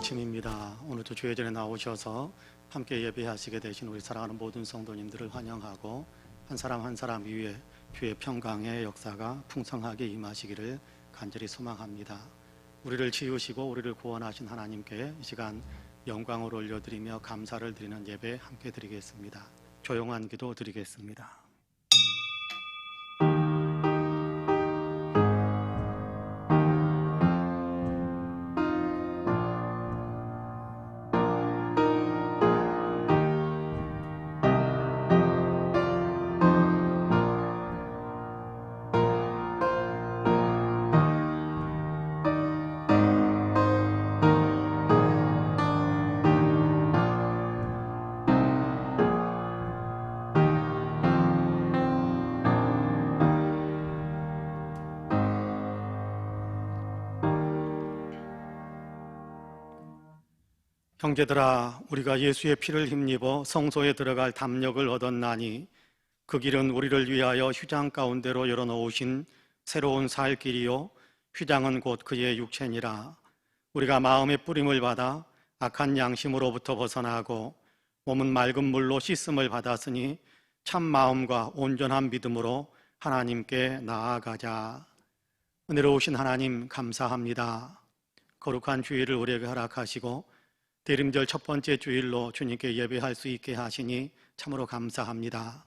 아침입니다. 오늘도 주의 전에 나오셔서 함께 예배하시게 되신 우리 사랑하는 모든 성도님들을 환영하고 한 사람 한 사람 위에 주의 평강의 역사가 풍성하게 임하시기를 간절히 소망합니다. 우리를 지으시고 우리를 구원하신 하나님께 이 시간 영광을 올려드리며 감사를 드리는 예배 함께 드리겠습니다. 조용한 기도 드리겠습니다. 형제들아, 우리가 예수의 피를 힘입어 성소에 들어갈 담력을 얻었나니 그 길은 우리를 위하여 휘장 가운데로 열어놓으신 새로운 살 길이요 휘장은 곧 그의 육체니라. 우리가 마음의 뿌림을 받아 악한 양심으로부터 벗어나고 몸은 맑은 물로 씻음을 받았으니 참 마음과 온전한 믿음으로 하나님께 나아가자. 은혜로우신 하나님 감사합니다. 거룩한 주일을 우리에게 허락하시고 대림절 첫 번째 주일로 주님께 예배할 수 있게 하시니 참으로 감사합니다.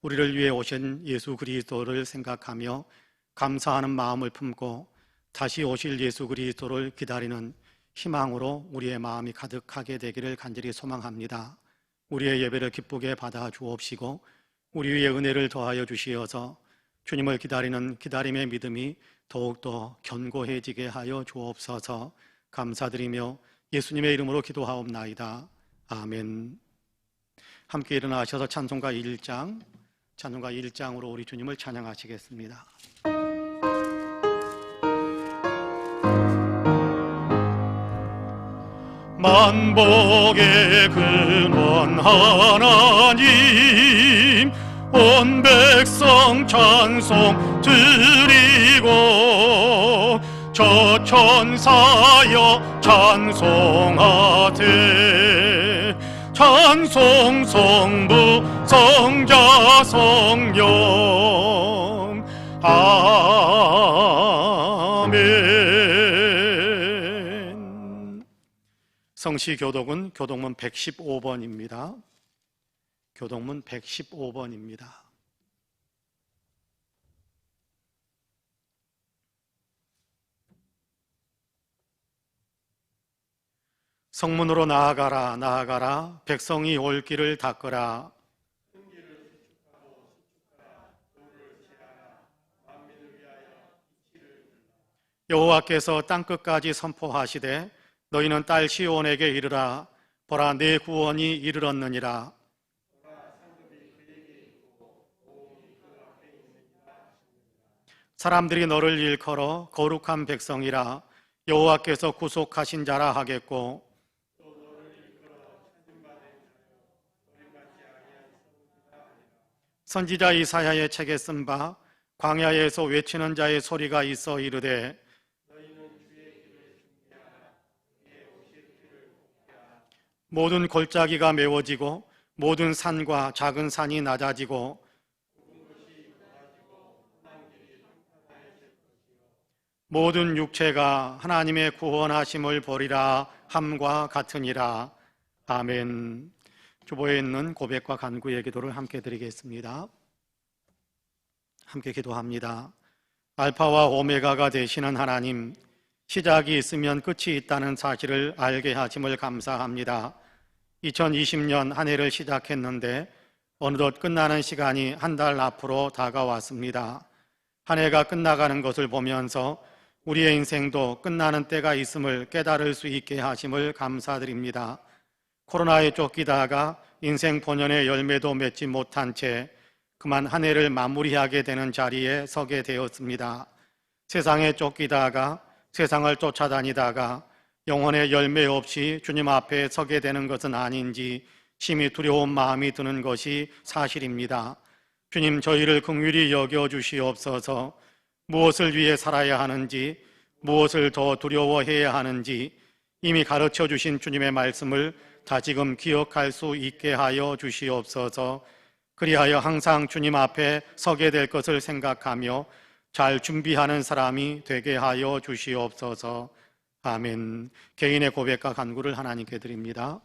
우리를 위해 오신 예수 그리스도를 생각하며 감사하는 마음을 품고 다시 오실 예수 그리스도를 기다리는 희망으로 우리의 마음이 가득하게 되기를 간절히 소망합니다. 우리의 예배를 기쁘게 받아 주옵시고 우리 위에 은혜를 더하여 주시어서 주님을 기다리는 기다림의 믿음이 더욱더 견고해지게 하여 주옵소서. 감사드리며 예수님의 이름으로 기도하옵나이다. 아멘. 함께 일어나셔서 찬송가 1장으로 우리 주님을 찬양하시겠습니다. 만복의 근원 하나님, 온 백성 찬송 드리고 저 천사여 찬송하되 찬송 성부 성자 성령 아멘. 성시교독은 교독문 115번입니다. 교독문 115번입니다. 성문으로 나아가라 나아가라, 백성이 올 길을 닦으라. 여호와께서 땅끝까지 선포하시되 너희는 딸 시온에게 이르라. 보라, 내 구원이 이르렀느니라. 사람들이 너를 일컬어 거룩한 백성이라 여호와께서 구속하신 자라 하겠고, 선지자 이사야의 책에 쓴 바 광야에서 외치는 자의 소리가 있어 이르되 모든 골짜기가 메워지고 모든 산과 작은 산이 낮아지고 모든 육체가 하나님의 구원하심을 보리라 함과 같으니라. 아멘. 주보에 있는 고백과 간구의 기도를 함께 드리겠습니다. 함께 기도합니다. 알파와 오메가가 되시는 하나님, 시작이 있으면 끝이 있다는 사실을 알게 하심을 감사합니다. 2020년 한 해를 시작했는데 어느덧 끝나는 시간이 한 달 앞으로 다가왔습니다. 한 해가 끝나가는 것을 보면서 우리의 인생도 끝나는 때가 있음을 깨달을 수 있게 하심을 감사드립니다. 코로나에 쫓기다가 인생 본연의 열매도 맺지 못한 채 그만 한 해를 마무리하게 되는 자리에 서게 되었습니다. 세상에 쫓기다가 세상을 쫓아다니다가 영혼의 열매 없이 주님 앞에 서게 되는 것은 아닌지 심히 두려운 마음이 드는 것이 사실입니다. 주님, 저희를 긍휼히 여겨주시옵소서. 무엇을 위해 살아야 하는지, 무엇을 더 두려워해야 하는지, 이미 가르쳐 주신 주님의 말씀을 다지금 기억할 수 있게 하여 주시옵소서. 그리하여 항상 주님 앞에 서게 될 것을 생각하며 잘 준비하는 사람이 되게 하여 주시옵소서. 아멘. 개인의 고백과 간구를 하나님께 드립니다.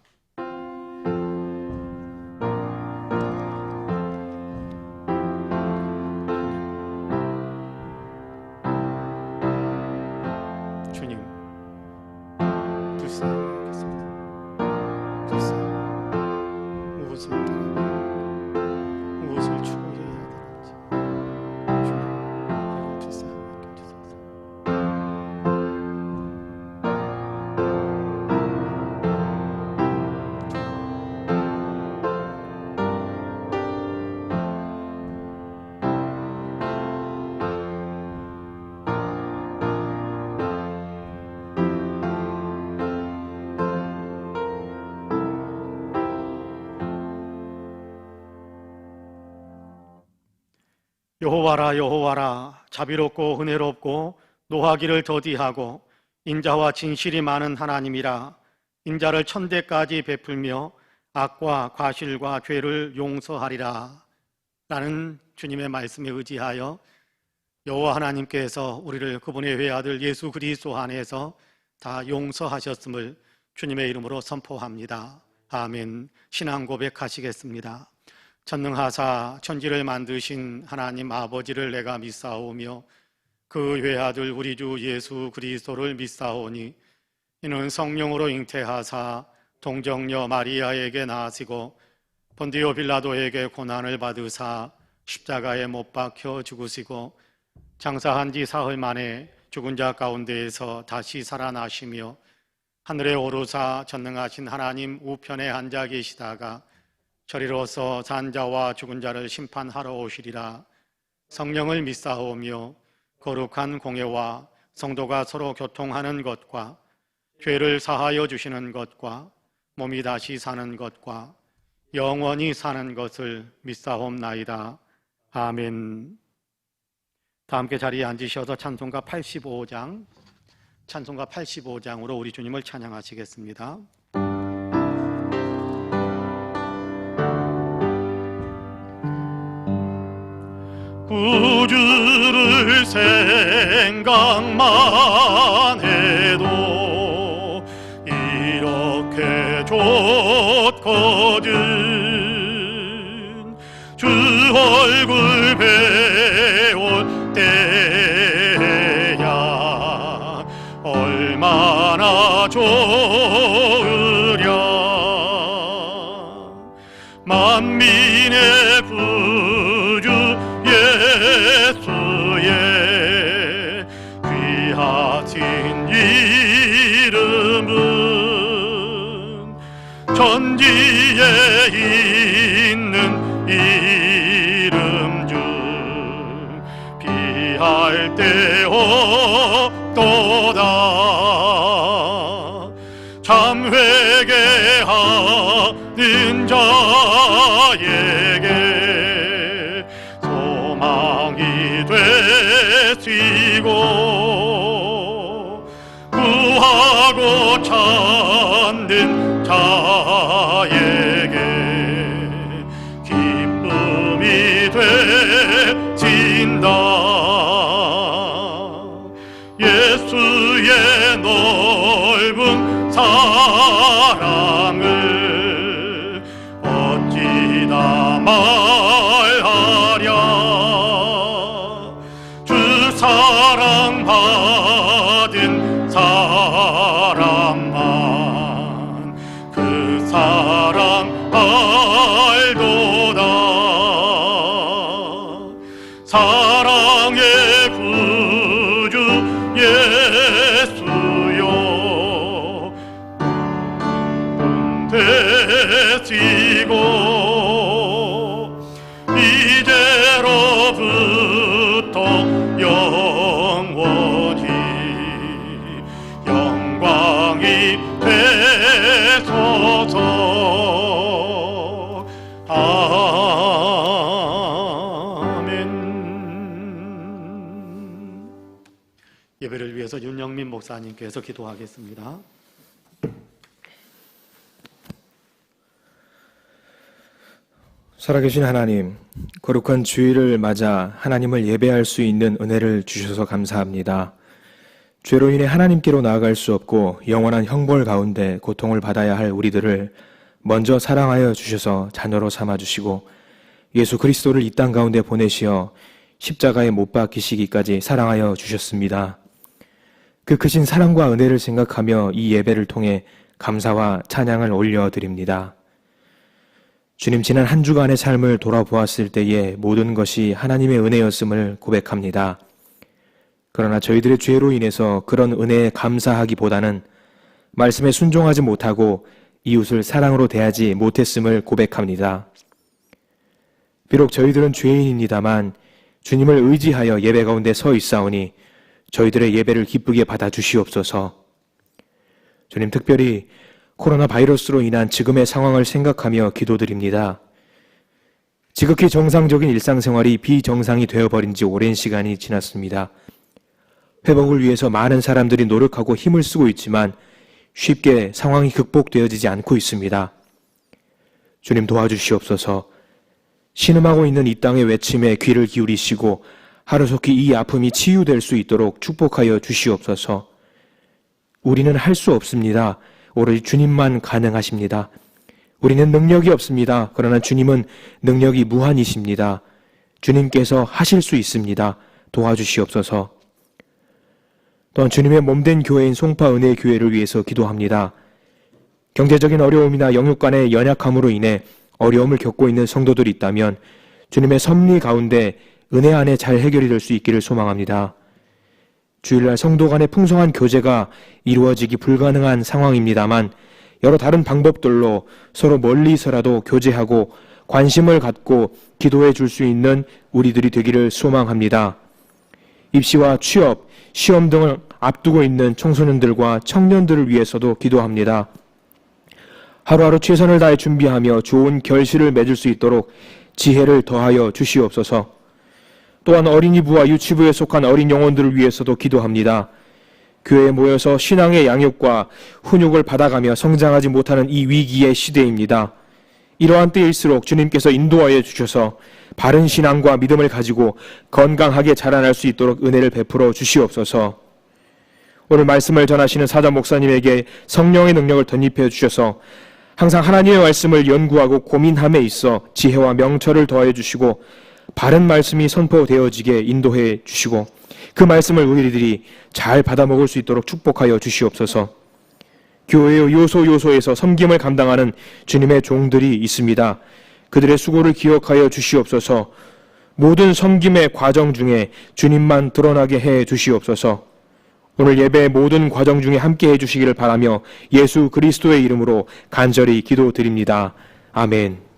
주님, 불쌍하겠습니다. 무엇을 추구해야 되는지 주님, 우리를 불쌍하게 여겨주소서. 여호와라 여호와라, 자비롭고 은혜롭고 노하기를 더디하고 인자와 진실이 많은 하나님이라. 인자를 천대까지 베풀며 악과 과실과 죄를 용서하리라. 라는 주님의 말씀에 의지하여 여호와 하나님께서 우리를 그분의 외아들 예수 그리스도 안에서 다 용서하셨음을 주님의 이름으로 선포합니다. 아멘. 신앙 고백하시겠습니다. 전능하사 천지를 만드신 하나님 아버지를 내가 믿사오며 그 외아들 우리 주 예수 그리스도를 믿사오니 이는 성령으로 잉태하사 동정녀 마리아에게 나으시고 본디오 빌라도에게 고난을 받으사 십자가에 못 박혀 죽으시고 장사한 지 사흘 만에 죽은 자 가운데에서 다시 살아나시며 하늘에 오르사 전능하신 하나님 우편에 앉아 계시다가 저리로서 산 자와 죽은 자를 심판하러 오시리라. 성령을 믿사오며 거룩한 공예와 성도가 서로 교통하는 것과 죄를 사하여 주시는 것과 몸이 다시 사는 것과 영원히 사는 것을 믿사옵나이다. 아멘. 다 함께 자리에 앉으셔서 찬송가 85장으로 우리 주님을 찬양하시겠습니다. 구주를 생각만 해도 이렇게 좋거든. 주 얼굴 배울 때야 얼마나 좋으랴. 만민의 구주 예수의 귀하신 이름은 천지에 있는 이름 중 비할 데 없도다. 참 회개하는 자에게 소망이 되시고 구하고 찾는 자에게 기쁨이 되신다. 예수의 넓은 사랑을 어찌다 말하랴. 주 사랑 받은 사람만 그 사랑 알도다. 사랑의 구주 예수여 되시고 이제로부터 영원히 영광이 되소서. 아멘. 예배를 위해서 윤영민 목사님께서 기도하겠습니다. 살아계신 하나님, 거룩한 주일을 맞아 하나님을 예배할 수 있는 은혜를 주셔서 감사합니다. 죄로 인해 하나님께로 나아갈 수 없고 영원한 형벌 가운데 고통을 받아야 할 우리들을 먼저 사랑하여 주셔서 자녀로 삼아주시고 예수 그리스도를 이 땅 가운데 보내시어 십자가에 못 박히시기까지 사랑하여 주셨습니다. 그 크신 사랑과 은혜를 생각하며 이 예배를 통해 감사와 찬양을 올려드립니다. 주님, 지난 한 주간의 삶을 돌아보았을 때에 모든 것이 하나님의 은혜였음을 고백합니다. 그러나 저희들의 죄로 인해서 그런 은혜에 감사하기보다는 말씀에 순종하지 못하고 이웃을 사랑으로 대하지 못했음을 고백합니다. 비록 저희들은 죄인입니다만 주님을 의지하여 예배 가운데 서 있사오니 저희들의 예배를 기쁘게 받아주시옵소서. 주님, 특별히 코로나 바이러스로 인한 지금의 상황을 생각하며 기도드립니다. 지극히 정상적인 일상생활이 비정상이 되어버린 지 오랜 시간이 지났습니다. 회복을 위해서 많은 사람들이 노력하고 힘을 쓰고 있지만 쉽게 상황이 극복되어지지 않고 있습니다. 주님, 도와주시옵소서. 신음하고 있는 이 땅의 외침에 귀를 기울이시고 하루속히 이 아픔이 치유될 수 있도록 축복하여 주시옵소서. 우리는 할 수 없습니다. 오로지 주님만 가능하십니다. 우리는 능력이 없습니다. 그러나 주님은 능력이 무한이십니다. 주님께서 하실 수 있습니다. 도와주시옵소서. 또한 주님의 몸된 교회인 송파 은혜의 교회를 위해서 기도합니다. 경제적인 어려움이나 영육 간의 연약함으로 인해 어려움을 겪고 있는 성도들이 있다면 주님의 섭리 가운데 은혜 안에 잘 해결이 될 수 있기를 소망합니다. 주일날 성도 간의 풍성한 교제가 이루어지기 불가능한 상황입니다만 여러 다른 방법들로 서로 멀리서라도 교제하고 관심을 갖고 기도해 줄 수 있는 우리들이 되기를 소망합니다. 입시와 취업, 시험 등을 앞두고 있는 청소년들과 청년들을 위해서도 기도합니다. 하루하루 최선을 다해 준비하며 좋은 결실을 맺을 수 있도록 지혜를 더하여 주시옵소서. 또한 어린이부와 유치부에 속한 어린 영혼들을 위해서도 기도합니다. 교회에 모여서 신앙의 양육과 훈육을 받아가며 성장하지 못하는 이 위기의 시대입니다. 이러한 때일수록 주님께서 인도하여 주셔서 바른 신앙과 믿음을 가지고 건강하게 자라날 수 있도록 은혜를 베풀어 주시옵소서. 오늘 말씀을 전하시는 사자 목사님에게 성령의 능력을 덧입혀 주셔서 항상 하나님의 말씀을 연구하고 고민함에 있어 지혜와 명철을 더해 주시고 바른 말씀이 선포되어지게 인도해 주시고 그 말씀을 우리들이 잘 받아먹을 수 있도록 축복하여 주시옵소서. 교회의 요소에서 섬김을 감당하는 주님의 종들이 있습니다. 그들의 수고를 기억하여 주시옵소서. 모든 섬김의 과정 중에 주님만 드러나게 해 주시옵소서. 오늘 예배의 모든 과정 중에 함께 해 주시기를 바라며 예수 그리스도의 이름으로 간절히 기도드립니다. 아멘.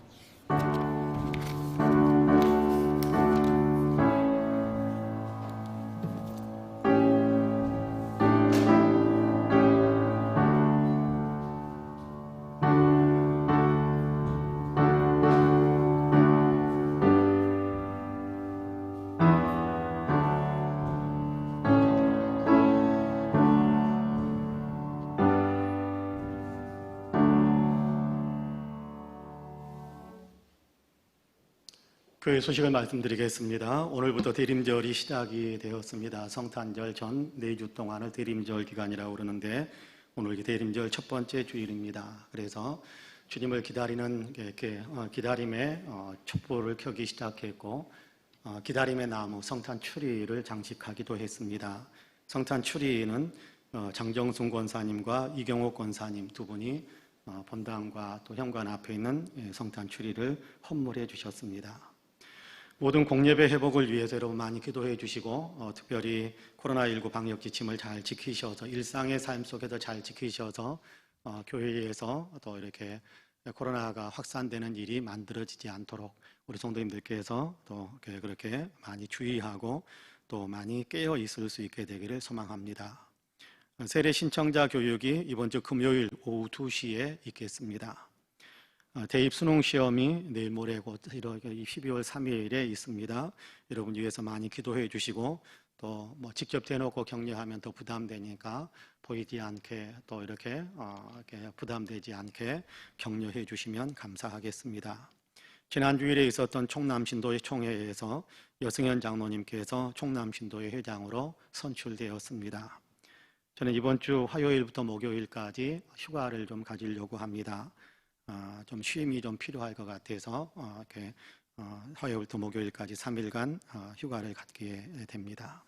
교회 소식을 말씀드리겠습니다. 오늘부터 대림절이 시작이 되었습니다. 성탄절 전 4주 동안을 대림절 기간이라고 그러는데 오늘 대림절 첫 번째 주일입니다. 그래서 주님을 기다리는 기다림의 촛불을 켜기 시작했고 기다림의 나무 성탄 추리를 장식하기도 했습니다. 성탄 추리는 장정순 권사님과 이경옥 권사님 두 분이 본당과 또 현관 앞에 있는 성탄 추리를 헌물해 주셨습니다. 모든 공예배 회복을 위해서 여러분 많이 기도해 주시고 특별히 코로나19 방역 지침을 잘 지키셔서 일상의 삶 속에서 잘 지키셔서 교회에서 또 이렇게 코로나가 확산되는 일이 만들어지지 않도록 우리 성도님들께서 또 그렇게 많이 주의하고 또 많이 깨어 있을 수 있게 되기를 소망합니다. 세례 신청자 교육이 이번 주 금요일 오후 2시에 있겠습니다. 대입 수능 시험이 내일 모레 곧 12월 3일에 있습니다. 여러분 위해서 많이 기도해 주시고 또 직접 대놓고 격려하면 더 부담되니까 보이지 않게 또 이렇게 부담되지 않게 격려해 주시면 감사하겠습니다. 지난 주일에 있었던 충남신도의 총회에서 여승현 장로님께서 충남신도의 회장으로 선출되었습니다. 저는 이번 주 화요일부터 목요일까지 휴가를 좀 가지려고 합니다. 좀 쉼이 좀 필요할 것 같아서 화요일부터 목요일까지 3일간 휴가를 갖게 됩니다.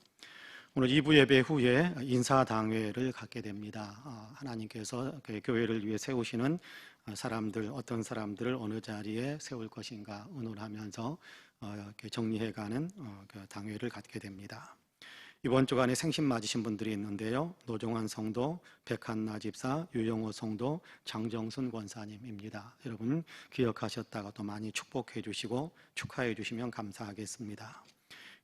오늘 2부 예배 후에 인사당회를 갖게 됩니다. 하나님께서 교회를 위해 세우시는 사람들, 어떤 사람들을 어느 자리에 세울 것인가 의논하면서 정리해가는 그 당회를 갖게 됩니다. 이번 주간에 생신 맞으신 분들이 있는데요. 노종환 성도, 백한나 집사, 유영호 성도, 장정순 권사님입니다. 여러분 기억하셨다가 또 많이 축복해 주시고 축하해 주시면 감사하겠습니다.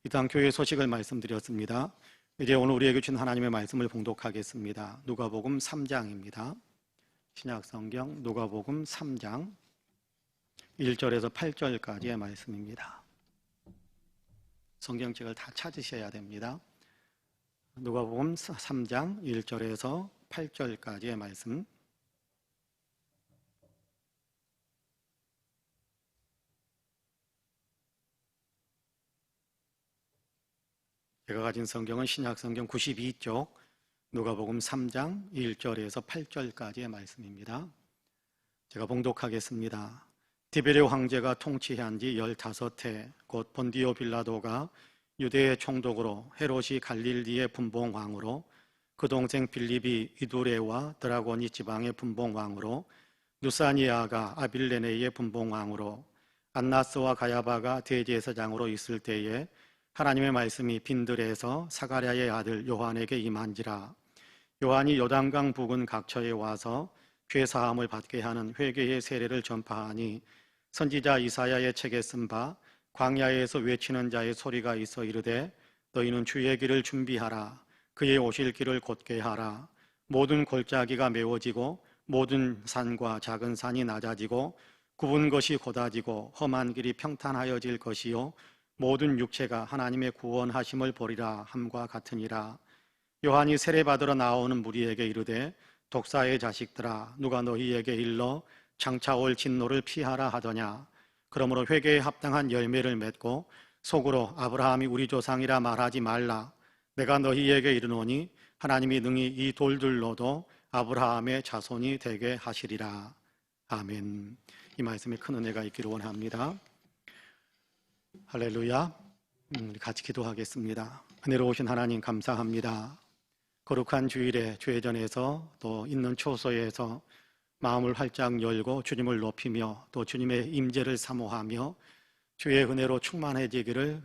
이단 교회 소식을 말씀드렸습니다. 이제 오늘 우리에게 주신 하나님의 말씀을 봉독하겠습니다. 누가복음 3장입니다. 신약성경 누가복음 3장 1절에서 8절까지의 말씀입니다. 성경책을 다 찾으셔야 됩니다. 누가복음 3장 1절에서 8절까지의 말씀. 제가 가진 성경은 신약성경 92쪽 누가복음 3장 1절에서 8절까지의 말씀입니다. 제가 봉독하겠습니다. 디베레 황제가 통치한 지 15해 곧 본디오 빌라도가 유대의 총독으로 헤롯이 갈릴리의 분봉왕으로 그 동생 빌립이 이두레와 드라고니 지방의 분봉왕으로 누사니아가 아빌레네의 분봉왕으로 안나스와 가야바가 대제사장으로 있을 때에 하나님의 말씀이 빈들에서 사가랴의 아들 요한에게 임한지라. 요한이 요단강 부근 각처에 와서 죄사함을 받게 하는 회개의 세례를 전파하니 선지자 이사야의 책에 쓴 바 광야에서 외치는 자의 소리가 있어 이르되 너희는 주의 길을 준비하라. 그의 오실 길을 곧게 하라. 모든 골짜기가 메워지고 모든 산과 작은 산이 낮아지고 굽은 것이 곧아지고 험한 길이 평탄하여질 것이요 모든 육체가 하나님의 구원하심을 보리라 함과 같으니라. 요한이 세례받으러 나오는 무리에게 이르되 독사의 자식들아 누가 너희에게 일러 장차 올 진노를 피하라 하더냐. 그러므로 회개에 합당한 열매를 맺고 속으로 아브라함이 우리 조상이라 말하지 말라. 내가 너희에게 이르노니 하나님이 능히 이 돌들로도 아브라함의 자손이 되게 하시리라. 아멘. 이 말씀에 큰 은혜가 있기를 원합니다. 할렐루야. 같이 기도하겠습니다. 은혜로우신 하나님 감사합니다. 거룩한 주일에 죄전에서 또 있는 초소에서 마음을 활짝 열고 주님을 높이며 또 주님의 임재를 사모하며 주의 은혜로 충만해지기를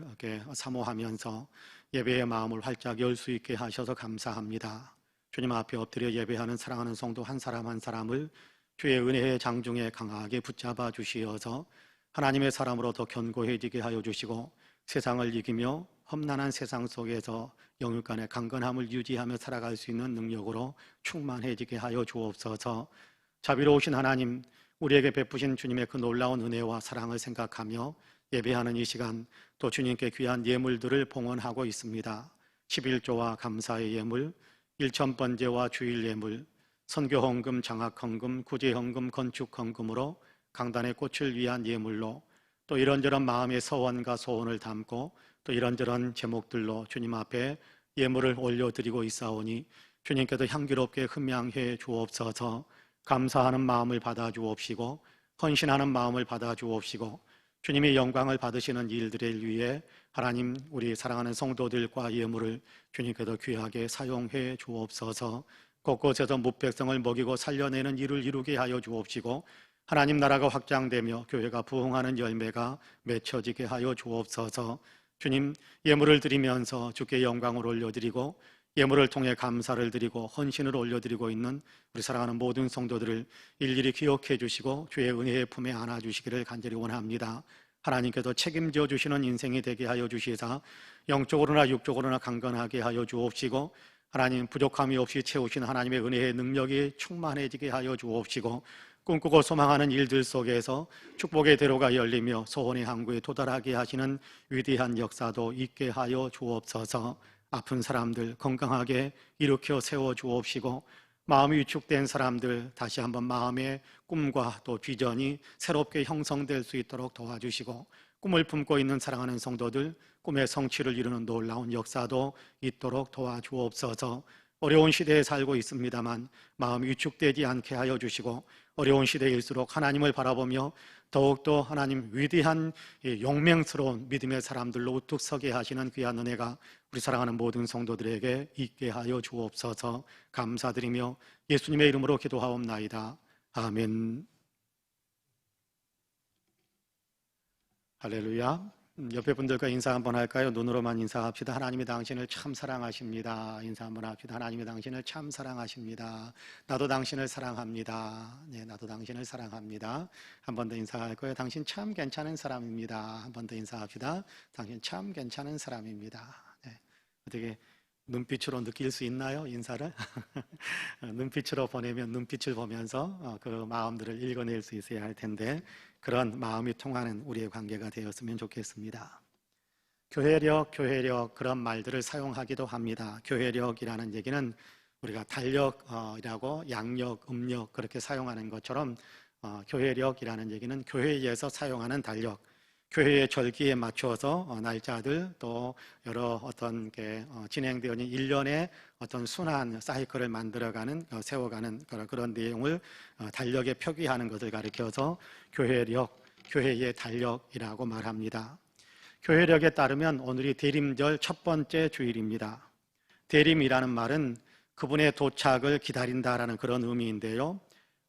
사모하면서 예배의 마음을 활짝 열 수 있게 하셔서 감사합니다. 주님 앞에 엎드려 예배하는 사랑하는 성도 한 사람 한 사람을 주의 은혜의 장중에 강하게 붙잡아 주시어서 하나님의 사람으로 더 견고해지게 하여 주시고 세상을 이기며 험난한 세상 속에서 영육간의 강건함을 유지하며 살아갈 수 있는 능력으로 충만해지게 하여 주옵소서. 자비로우신 하나님, 우리에게 베푸신 주님의 그 놀라운 은혜와 사랑을 생각하며 예배하는 이 시간 또 주님께 귀한 예물들을 봉헌하고 있습니다. 11조와 감사의 예물, 일천번제와 주일 예물, 선교헌금, 장학헌금, 구제헌금, 건축헌금으로 강단의 꽃을 위한 예물로 또 이런저런 마음의 서원과 소원을 담고 또 이런저런 제목들로 주님 앞에 예물을 올려드리고 있사오니 주님께도 향기롭게 흠양해 주옵소서. 감사하는 마음을 받아 주옵시고 헌신하는 마음을 받아 주옵시고 주님의 영광을 받으시는 일들을 위해 하나님 우리 사랑하는 성도들과 예물을 주님께도 귀하게 사용해 주옵소서. 곳곳에서 뭇백성을 먹이고 살려내는 일을 이루게 하여 주옵시고 하나님 나라가 확장되며 교회가 부흥하는 열매가 맺혀지게 하여 주옵소서. 주님, 예물을 드리면서 주께 영광을 올려드리고 예물을 통해 감사를 드리고 헌신을 올려드리고 있는 우리 사랑하는 모든 성도들을 일일이 기억해 주시고 주의 은혜의 품에 안아주시기를 간절히 원합니다. 하나님께서 책임져 주시는 인생이 되게 하여 주시사 영적으로나 육적으로나 강건하게 하여 주옵시고 하나님 부족함이 없이 채우신 하나님의 은혜의 능력이 충만해지게 하여 주옵시고 꿈꾸고 소망하는 일들 속에서 축복의 대로가 열리며 소원의 항구에 도달하게 하시는 위대한 역사도 있게 하여 주옵소서. 아픈 사람들 건강하게 일으켜 세워 주옵시고 마음이 위축된 사람들 다시 한번 마음의 꿈과 또 비전이 새롭게 형성될 수 있도록 도와주시고, 꿈을 품고 있는 사랑하는 성도들 꿈의 성취를 이루는 놀라운 역사도 있도록 도와주옵소서. 어려운 시대에 살고 있습니다만 마음이 위축되지 않게 하여 주시고, 어려운 시대일수록 하나님을 바라보며 더욱더 하나님 위대한 용맹스러운 믿음의 사람들로 우뚝 서게 하시는 귀한 은혜가 우리 사랑하는 모든 성도들에게 있게 하여 주옵소서. 감사드리며 예수님의 이름으로 기도하옵나이다. 아멘. 할렐루야. 옆에 분들과 인사 한번 할까요? 눈으로만 인사합시다. 하나님이 당신을 참 사랑하십니다. 인사 한번 합시다. 하나님이 당신을 참 사랑하십니다. 나도 당신을 사랑합니다. 네, 나도 당신을 사랑합니다. 한 번 더 인사할 거예요. 당신 참 괜찮은 사람입니다. 한 번 더 인사합시다. 당신 참 괜찮은 사람입니다. 네, 어떻게 눈빛으로 느낄 수 있나요? 인사를? 눈빛으로 보내면 눈빛을 보면서 그 마음들을 읽어낼 수 있어야 할 텐데, 그런 마음이 통하는 우리의 관계가 되었으면 좋겠습니다. 교회력 그런 말들을 사용하기도 합니다. 교회력이라는 얘기는 우리가 달력이라고 양력, 음력 그렇게 사용하는 것처럼 교회력이라는 얘기는 교회에서 사용하는 달력, 교회의 절기에 맞춰서 날짜들 또 여러 어떤 게 진행되어 있는 일련의 어떤 순환 사이클을 만들어가는 세워가는 그런 내용을 달력에 표기하는 것을 가리켜서 교회력, 교회의 달력이라고 말합니다. 교회력에 따르면 오늘이 대림절 첫 번째 주일입니다. 대림이라는 말은 그분의 도착을 기다린다라는 그런 의미인데요,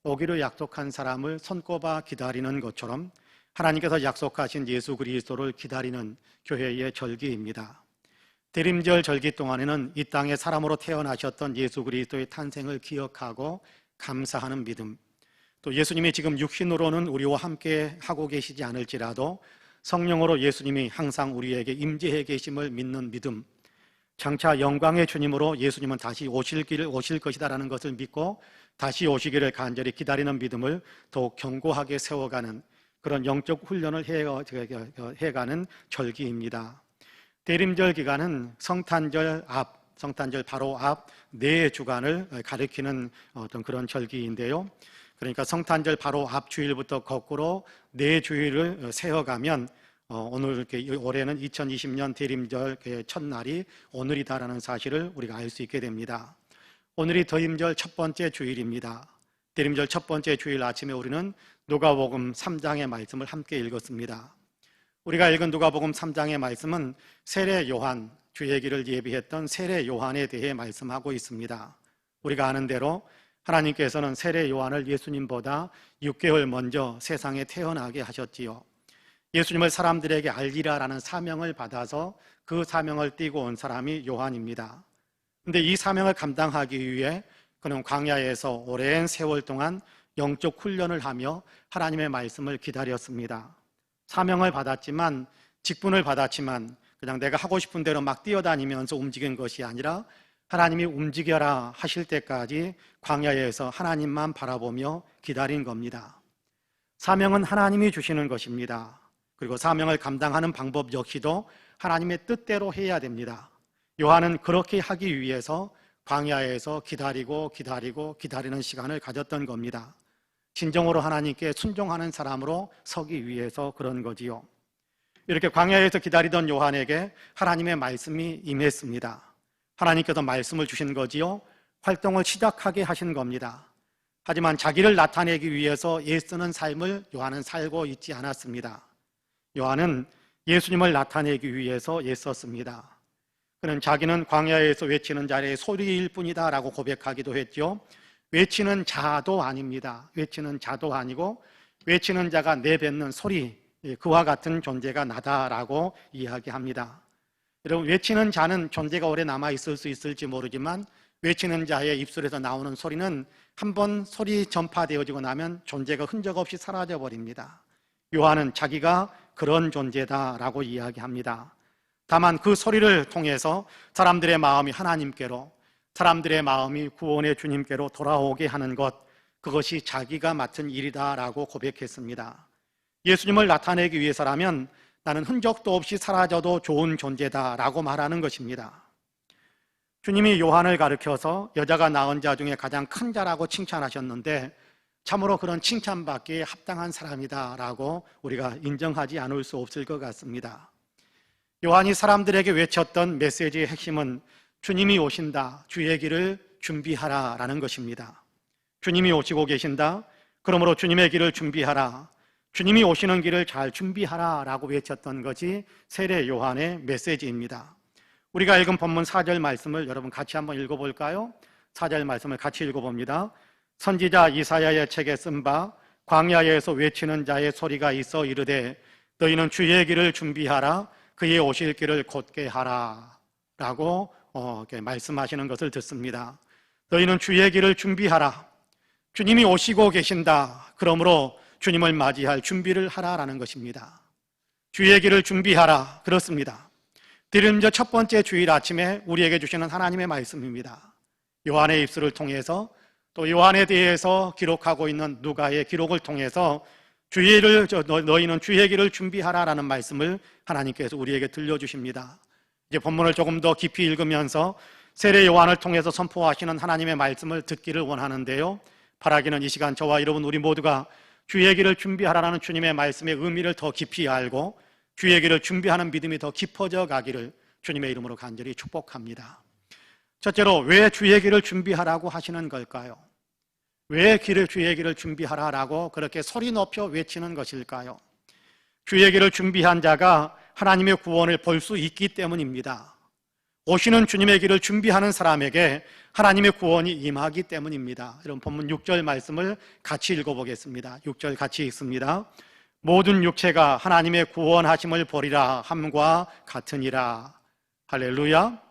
오기로 약속한 사람을 손꼽아 기다리는 것처럼 하나님께서 약속하신 예수 그리스도를 기다리는 교회의 절기입니다. 대림절 절기 동안에는 이 땅에 사람으로 태어나셨던 예수 그리스도의 탄생을 기억하고 감사하는 믿음, 또 예수님이 지금 육신으로는 우리와 함께 하고 계시지 않을지라도 성령으로 예수님이 항상 우리에게 임재해 계심을 믿는 믿음, 장차 영광의 주님으로 예수님은 다시 오실 것이다라는 것을 믿고 다시 오시기를 간절히 기다리는 믿음을 더욱 견고하게 세워가는 그런 영적 훈련을 해가는 절기입니다. 대림절 기간은 성탄절 바로 앞 네 주간을 가리키는 어떤 그런 절기인데요. 그러니까 성탄절 바로 앞 주일부터 거꾸로 네 주일을 세어가면 오늘 올해는 2020년 대림절 첫날이 오늘이다라는 사실을 우리가 알 수 있게 됩니다. 오늘이 대림절 첫 번째 주일입니다. 대림절 첫 번째 주일 아침에 우리는 누가복음 3장의 말씀을 함께 읽었습니다. 우리가 읽은 누가복음 3장의 말씀은 세례 요한, 주예기를 예비했던 세례 요한에 대해 말씀하고 있습니다. 우리가 아는 대로 하나님께서는 세례 요한을 예수님보다 6개월 먼저 세상에 태어나게 하셨지요. 예수님을 사람들에게 알리라라는 사명을 받아서 그 사명을 띠고 온 사람이 요한입니다. 그런데 이 사명을 감당하기 위해 그는 광야에서 오랜 세월 동안 영적 훈련을 하며 하나님의 말씀을 기다렸습니다. 사명을 받았지만, 직분을 받았지만 그냥 내가 하고 싶은 대로 막 뛰어다니면서 움직인 것이 아니라 하나님이 움직여라 하실 때까지 광야에서 하나님만 바라보며 기다린 겁니다. 사명은 하나님이 주시는 것입니다. 그리고 사명을 감당하는 방법 역시도 하나님의 뜻대로 해야 됩니다. 요한은 그렇게 하기 위해서 광야에서 기다리는 시간을 가졌던 겁니다. 진정으로 하나님께 순종하는 사람으로 서기 위해서 그런 거지요. 이렇게 광야에서 기다리던 요한에게 하나님의 말씀이 임했습니다. 하나님께서 말씀을 주신 거지요. 활동을 시작하게 하신 겁니다. 하지만 자기를 나타내기 위해서 애쓰는 삶을 요한은 살고 있지 않았습니다. 요한은 예수님을 나타내기 위해서 애썼습니다. 그는 자기는 광야에서 외치는 자의 소리일 뿐이다 라고 고백하기도 했죠. 외치는 자도 아닙니다. 외치는 자도 아니고 외치는 자가 내뱉는 소리, 그와 같은 존재가 나다라고 이야기합니다. 여러분, 외치는 자는 존재가 오래 남아있을 수 있을지 모르지만 외치는 자의 입술에서 나오는 소리는 한번 소리 전파되어지고 나면 존재가 흔적 없이 사라져버립니다. 요한은 자기가 그런 존재다라고 이야기합니다. 다만 그 소리를 통해서 사람들의 마음이 하나님께로, 사람들의 마음이 구원의 주님께로 돌아오게 하는 것, 그것이 자기가 맡은 일이다라고 고백했습니다. 예수님을 나타내기 위해서라면 나는 흔적도 없이 사라져도 좋은 존재다라고 말하는 것입니다. 주님이 요한을 가르쳐서 여자가 낳은 자 중에 가장 큰 자라고 칭찬하셨는데 참으로 그런 칭찬받기에 합당한 사람이다라고 우리가 인정하지 않을 수 없을 것 같습니다. 요한이 사람들에게 외쳤던 메시지의 핵심은 주님이 오신다, 주의 길을 준비하라라는 것입니다. 주님이 오시고 계신다, 그러므로 주님의 길을 준비하라, 주님이 오시는 길을 잘 준비하라라고 외쳤던 것이 세례 요한의 메시지입니다. 우리가 읽은 본문 4절 말씀을 여러분 같이 한번 읽어볼까요? 4절 말씀을 같이 읽어봅니다. 선지자 이사야의 책에 쓴 바 광야에서 외치는 자의 소리가 있어 이르되 너희는 주의 길을 준비하라, 그의 오실 길을 곧게 하라 라고 이렇게 말씀하시는 것을 듣습니다. 너희는 주의 길을 준비하라, 주님이 오시고 계신다, 그러므로 주님을 맞이할 준비를 하라라는 것입니다. 주의 길을 준비하라, 그렇습니다. 드림저 첫 번째 주일 아침에 우리에게 주시는 하나님의 말씀입니다. 요한의 입술을 통해서 또 요한에 대해서 기록하고 있는 누가의 기록을 통해서 너희는 주의 길을 준비하라라는 말씀을 하나님께서 우리에게 들려주십니다. 이제 본문을 조금 더 깊이 읽으면서 세례 요한을 통해서 선포하시는 하나님의 말씀을 듣기를 원하는데요, 바라기는 이 시간 저와 여러분 우리 모두가 주의 길을 준비하라는 주님의 말씀의 의미를 더 깊이 알고 주의 길을 준비하는 믿음이 더 깊어져 가기를 주님의 이름으로 간절히 축복합니다. 첫째로, 왜 주의 길을 준비하라고 하시는 걸까요? 왜 주의 길을 준비하라라고 그렇게 소리 높여 외치는 것일까요? 주의 길을 준비한 자가 하나님의 구원을 볼 수 있기 때문입니다. 오시는 주님의 길을 준비하는 사람에게 하나님의 구원이 임하기 때문입니다. 여러분 본문 6절 말씀을 같이 읽어보겠습니다. 6절 같이 읽습니다. 모든 육체가 하나님의 구원하심을 보리라 함과 같으니라. 할렐루야.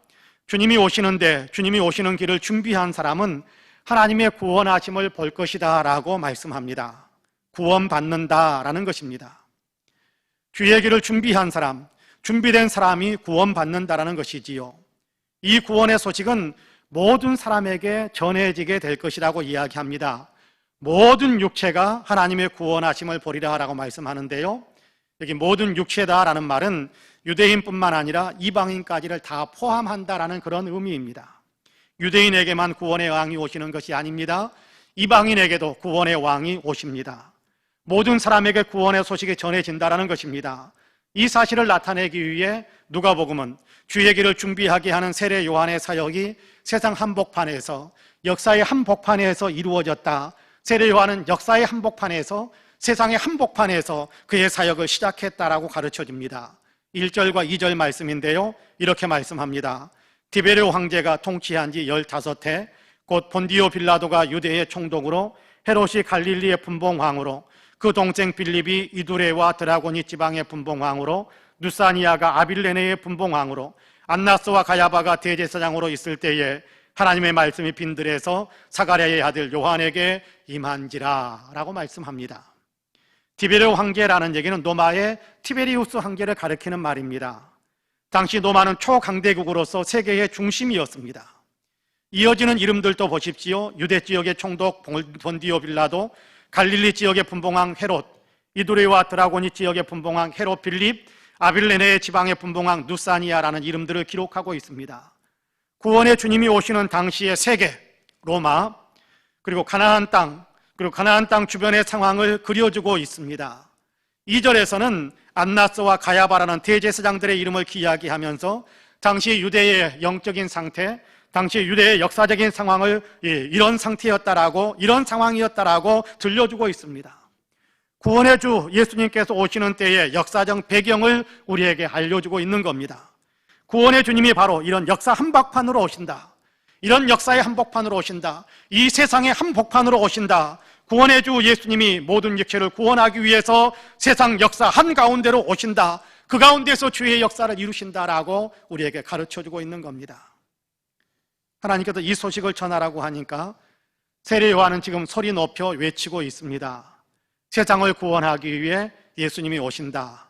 주님이 오시는데 주님이 오시는 길을 준비한 사람은 하나님의 구원하심을 볼 것이다 라고 말씀합니다. 구원받는다라는 것입니다. 주의 길을 준비한 사람, 준비된 사람이 구원받는다라는 것이지요. 이 구원의 소식은 모든 사람에게 전해지게 될 것이라고 이야기합니다. 모든 육체가 하나님의 구원하심을 보리라 라고 말씀하는데요, 여기 모든 육체다라는 말은 유대인뿐만 아니라 이방인까지를 다 포함한다라는 그런 의미입니다. 유대인에게만 구원의 왕이 오시는 것이 아닙니다. 이방인에게도 구원의 왕이 오십니다. 모든 사람에게 구원의 소식이 전해진다라는 것입니다. 이 사실을 나타내기 위해 누가복음은 주의 길을 준비하게 하는 세례 요한의 사역이 세상 한복판에서, 역사의 한복판에서 이루어졌다, 세례 요한은 역사의 한복판에서, 세상의 한복판에서 그의 사역을 시작했다라고 가르쳐줍니다. 1절과 2절 말씀인데요, 이렇게 말씀합니다. 디베르 황제가 통치한 지 15해, 곧 본디오 빌라도가 유대의 총독으로, 헤롯이 갈릴리의 분봉왕으로, 그 동생 빌립이 이두레와 드라고니 지방의 분봉왕으로, 누사니아가 아빌레네의 분봉왕으로, 안나스와 가야바가 대제사장으로 있을 때에 하나님의 말씀이 빈들에서 사가랴의 아들 요한에게 임한지라 라고 말씀합니다. 디베르 황제라는 얘기는 로마의 티베리우스 황제를 가리키는 말입니다. 당시 로마는 초강대국으로서 세계의 중심이었습니다. 이어지는 이름들도 보십시오. 유대 지역의 총독 본디오 빌라도, 갈릴리 지역의 분봉왕 헤롯, 이두레와 드라고니 지역의 분봉왕 헤롯 빌립, 아빌레네 지방의 분봉왕 누사니아라는 이름들을 기록하고 있습니다. 구원의 주님이 오시는 당시의 세계, 로마, 그리고 가나안 땅, 그리고 가나안 땅 주변의 상황을 그려주고 있습니다. 2절에서는 안나스와 가야바라는 대제사장들의 이름을 이야기하면서 당시 유대의 영적인 상태, 당시 유대의 역사적인 상황을 이런 상태였다라고, 이런 상황이었다라고 들려주고 있습니다. 구원의 주 예수님께서 오시는 때의 역사적 배경을 우리에게 알려주고 있는 겁니다. 구원의 주님이 바로 이런 역사 한복판으로 오신다, 이런 역사의 한복판으로 오신다, 이 세상의 한복판으로 오신다. 구원의 주 예수님이 모든 육체를 구원하기 위해서 세상 역사 한가운데로 오신다, 그 가운데서 주의 역사를 이루신다라고 우리에게 가르쳐주고 있는 겁니다. 하나님께서 이 소식을 전하라고 하니까 세례 요한은 지금 소리 높여 외치고 있습니다. 세상을 구원하기 위해 예수님이 오신다.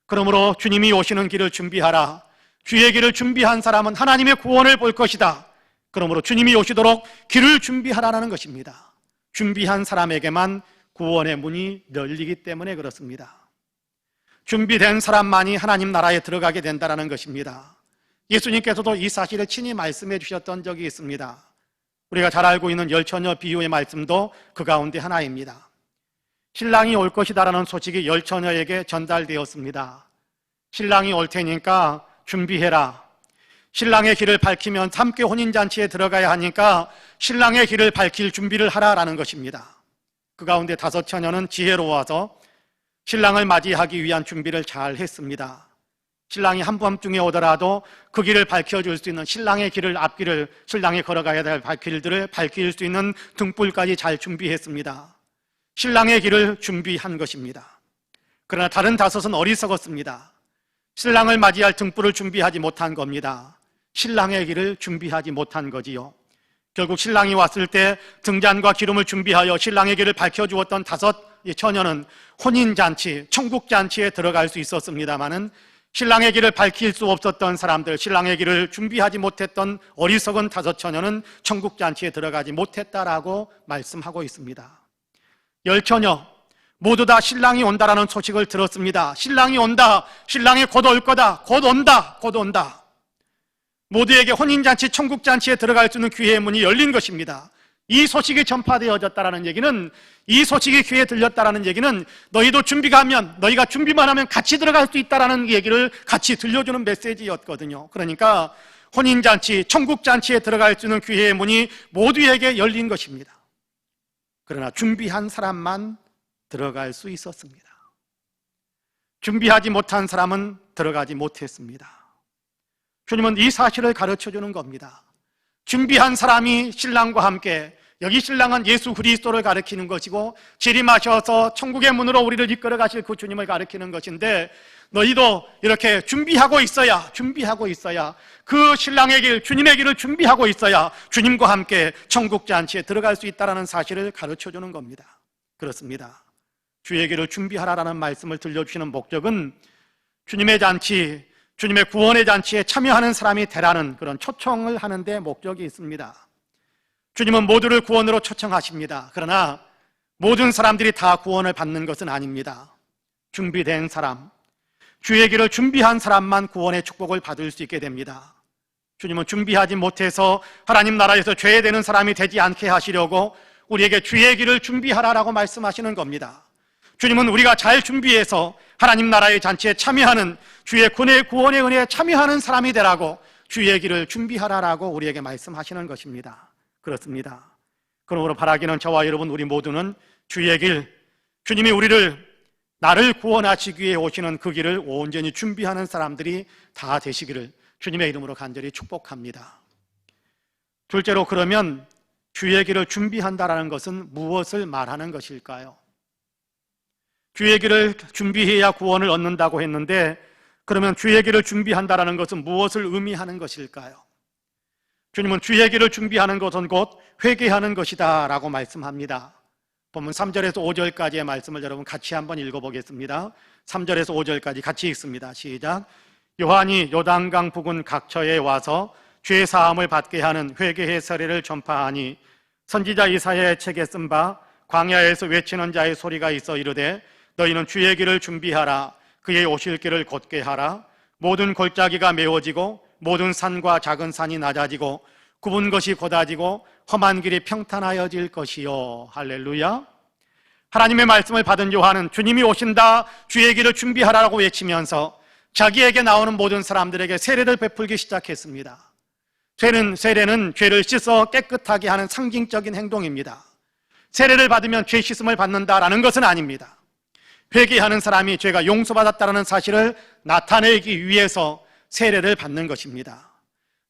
그러므로 주님이 오시는 길을 준비하라. 주의 길을 준비한 사람은 하나님의 구원을 볼 것이다. 그러므로 주님이 오시도록 길을 준비하라는 것입니다. 준비한 사람에게만 구원의 문이 열리기 때문에 그렇습니다. 준비된 사람만이 하나님 나라에 들어가게 된다는 것입니다. 예수님께서도 이 사실을 친히 말씀해 주셨던 적이 있습니다. 우리가 잘 알고 있는 열처녀 비유의 말씀도 그 가운데 하나입니다. 신랑이 올 것이다라는 소식이 열처녀에게 전달되었습니다. 신랑이 올 테니까 준비해라. 신랑의 길을 밝히면 함께 혼인잔치에 들어가야 하니까 신랑의 길을 밝힐 준비를 하라라는 것입니다. 그 가운데 5 처녀는 지혜로워서 신랑을 맞이하기 위한 준비를 잘 했습니다. 신랑이 한밤중에 오더라도 그 길을 밝혀줄 수 있는 신랑의 길을, 앞길을, 신랑이 걸어가야 될 길들을 밝힐 수 있는 등불까지 잘 준비했습니다. 신랑의 길을 준비한 것입니다. 그러나 다른 5은 어리석었습니다. 신랑을 맞이할 등불을 준비하지 못한 겁니다. 신랑의 길을 준비하지 못한 거지요. 결국 신랑이 왔을 때 등잔과 기름을 준비하여 신랑의 길을 밝혀주었던 5 처녀는 혼인잔치, 천국잔치에 들어갈 수 있었습니다마는 신랑의 길을 밝힐 수 없었던 사람들, 신랑의 길을 준비하지 못했던 어리석은 5 처녀는 천국잔치에 들어가지 못했다라고 말씀하고 있습니다. 10 처녀 모두 다 신랑이 온다라는 소식을 들었습니다. 신랑이 온다, 신랑이 곧 올 거다, 곧 온다, 곧 온다. 모두에게 혼인잔치, 천국잔치에 들어갈 수 있는 기회의 문이 열린 것입니다. 이 소식이 전파되어졌다라는 얘기는, 이 소식이 귀에 들렸다라는 얘기는 너희도 준비가 하면, 너희가 준비만 하면 같이 들어갈 수 있다라는 얘기를 같이 들려주는 메시지였거든요. 그러니까 혼인잔치, 천국잔치에 들어갈 수 있는 기회의 문이 모두에게 열린 것입니다. 그러나 준비한 사람만 들어갈 수 있었습니다. 준비하지 못한 사람은 들어가지 못했습니다. 주님은 이 사실을 가르쳐주는 겁니다. 준비한 사람이 신랑과 함께, 여기 신랑은 예수 그리스도를 가리키는 것이고 재림하셔서 천국의 문으로 우리를 이끌어 가실 그 주님을 가리키는 것인데, 너희도 이렇게 준비하고 있어야 그 신랑의 길, 주님의 길을 준비하고 있어야 주님과 함께 천국잔치에 들어갈 수 있다는 사실을 가르쳐주는 겁니다. 그렇습니다. 주의 길을 준비하라라는 말씀을 들려주시는 목적은 주님의 잔치, 주님의 구원의 잔치에 참여하는 사람이 되라는 그런 초청을 하는 데 목적이 있습니다. 주님은 모두를 구원으로 초청하십니다. 그러나 모든 사람들이 다 구원을 받는 것은 아닙니다. 준비된 사람, 주의 길을 준비한 사람만 구원의 축복을 받을 수 있게 됩니다. 주님은 준비하지 못해서 하나님 나라에서 죄되는 사람이 되지 않게 하시려고 우리에게 주의 길을 준비하라라고 말씀하시는 겁니다. 주님은 우리가 잘 준비해서 하나님 나라의 잔치에 참여하는, 주의 구원의 은혜에 참여하는 사람이 되라고 주의 길을 준비하라라고 우리에게 말씀하시는 것입니다. 그렇습니다. 그러므로 바라기는 저와 여러분, 우리 모두는 주의 길, 주님이 나를 구원하시기 위해 오시는 그 길을 온전히 준비하는 사람들이 다 되시기를 주님의 이름으로 간절히 축복합니다. 둘째로, 그러면 주의 길을 준비한다라는 것은 무엇을 말하는 것일까요? 주의 길을 준비해야 구원을 얻는다고 했는데, 그러면 주의 길을 준비한다라는 것은 무엇을 의미하는 것일까요? 주님은 주의 길을 준비하는 것은 곧 회개하는 것이다 라고 말씀합니다. 본문 3절에서 5절까지의 말씀을 여러분 같이 한번 읽어보겠습니다. 3절에서 5절까지 같이 읽습니다. 시작. 요한이 요단강 부근 각처에 와서 죄 사함을 받게 하는 회개의 세례를 전파하니, 선지자 이사야의 책에 쓴 바 광야에서 외치는 자의 소리가 있어 이르되, 너희는 주의 길을 준비하라. 그의 오실 길을 곧게 하라. 모든 골짜기가 메워지고 모든 산과 작은 산이 낮아지고 굽은 것이 곧아지고 험한 길이 평탄하여질 것이요. 할렐루야. 하나님의 말씀을 받은 요한은 주님이 오신다, 주의 길을 준비하라고 외치면서 자기에게 나오는 모든 사람들에게 세례를 베풀기 시작했습니다. 세례는 죄를 씻어 깨끗하게 하는 상징적인 행동입니다. 세례를 받으면 죄 씻음을 받는다라는 것은 아닙니다. 회개하는 사람이 죄가 용서받았다는 사실을 나타내기 위해서 세례를 받는 것입니다.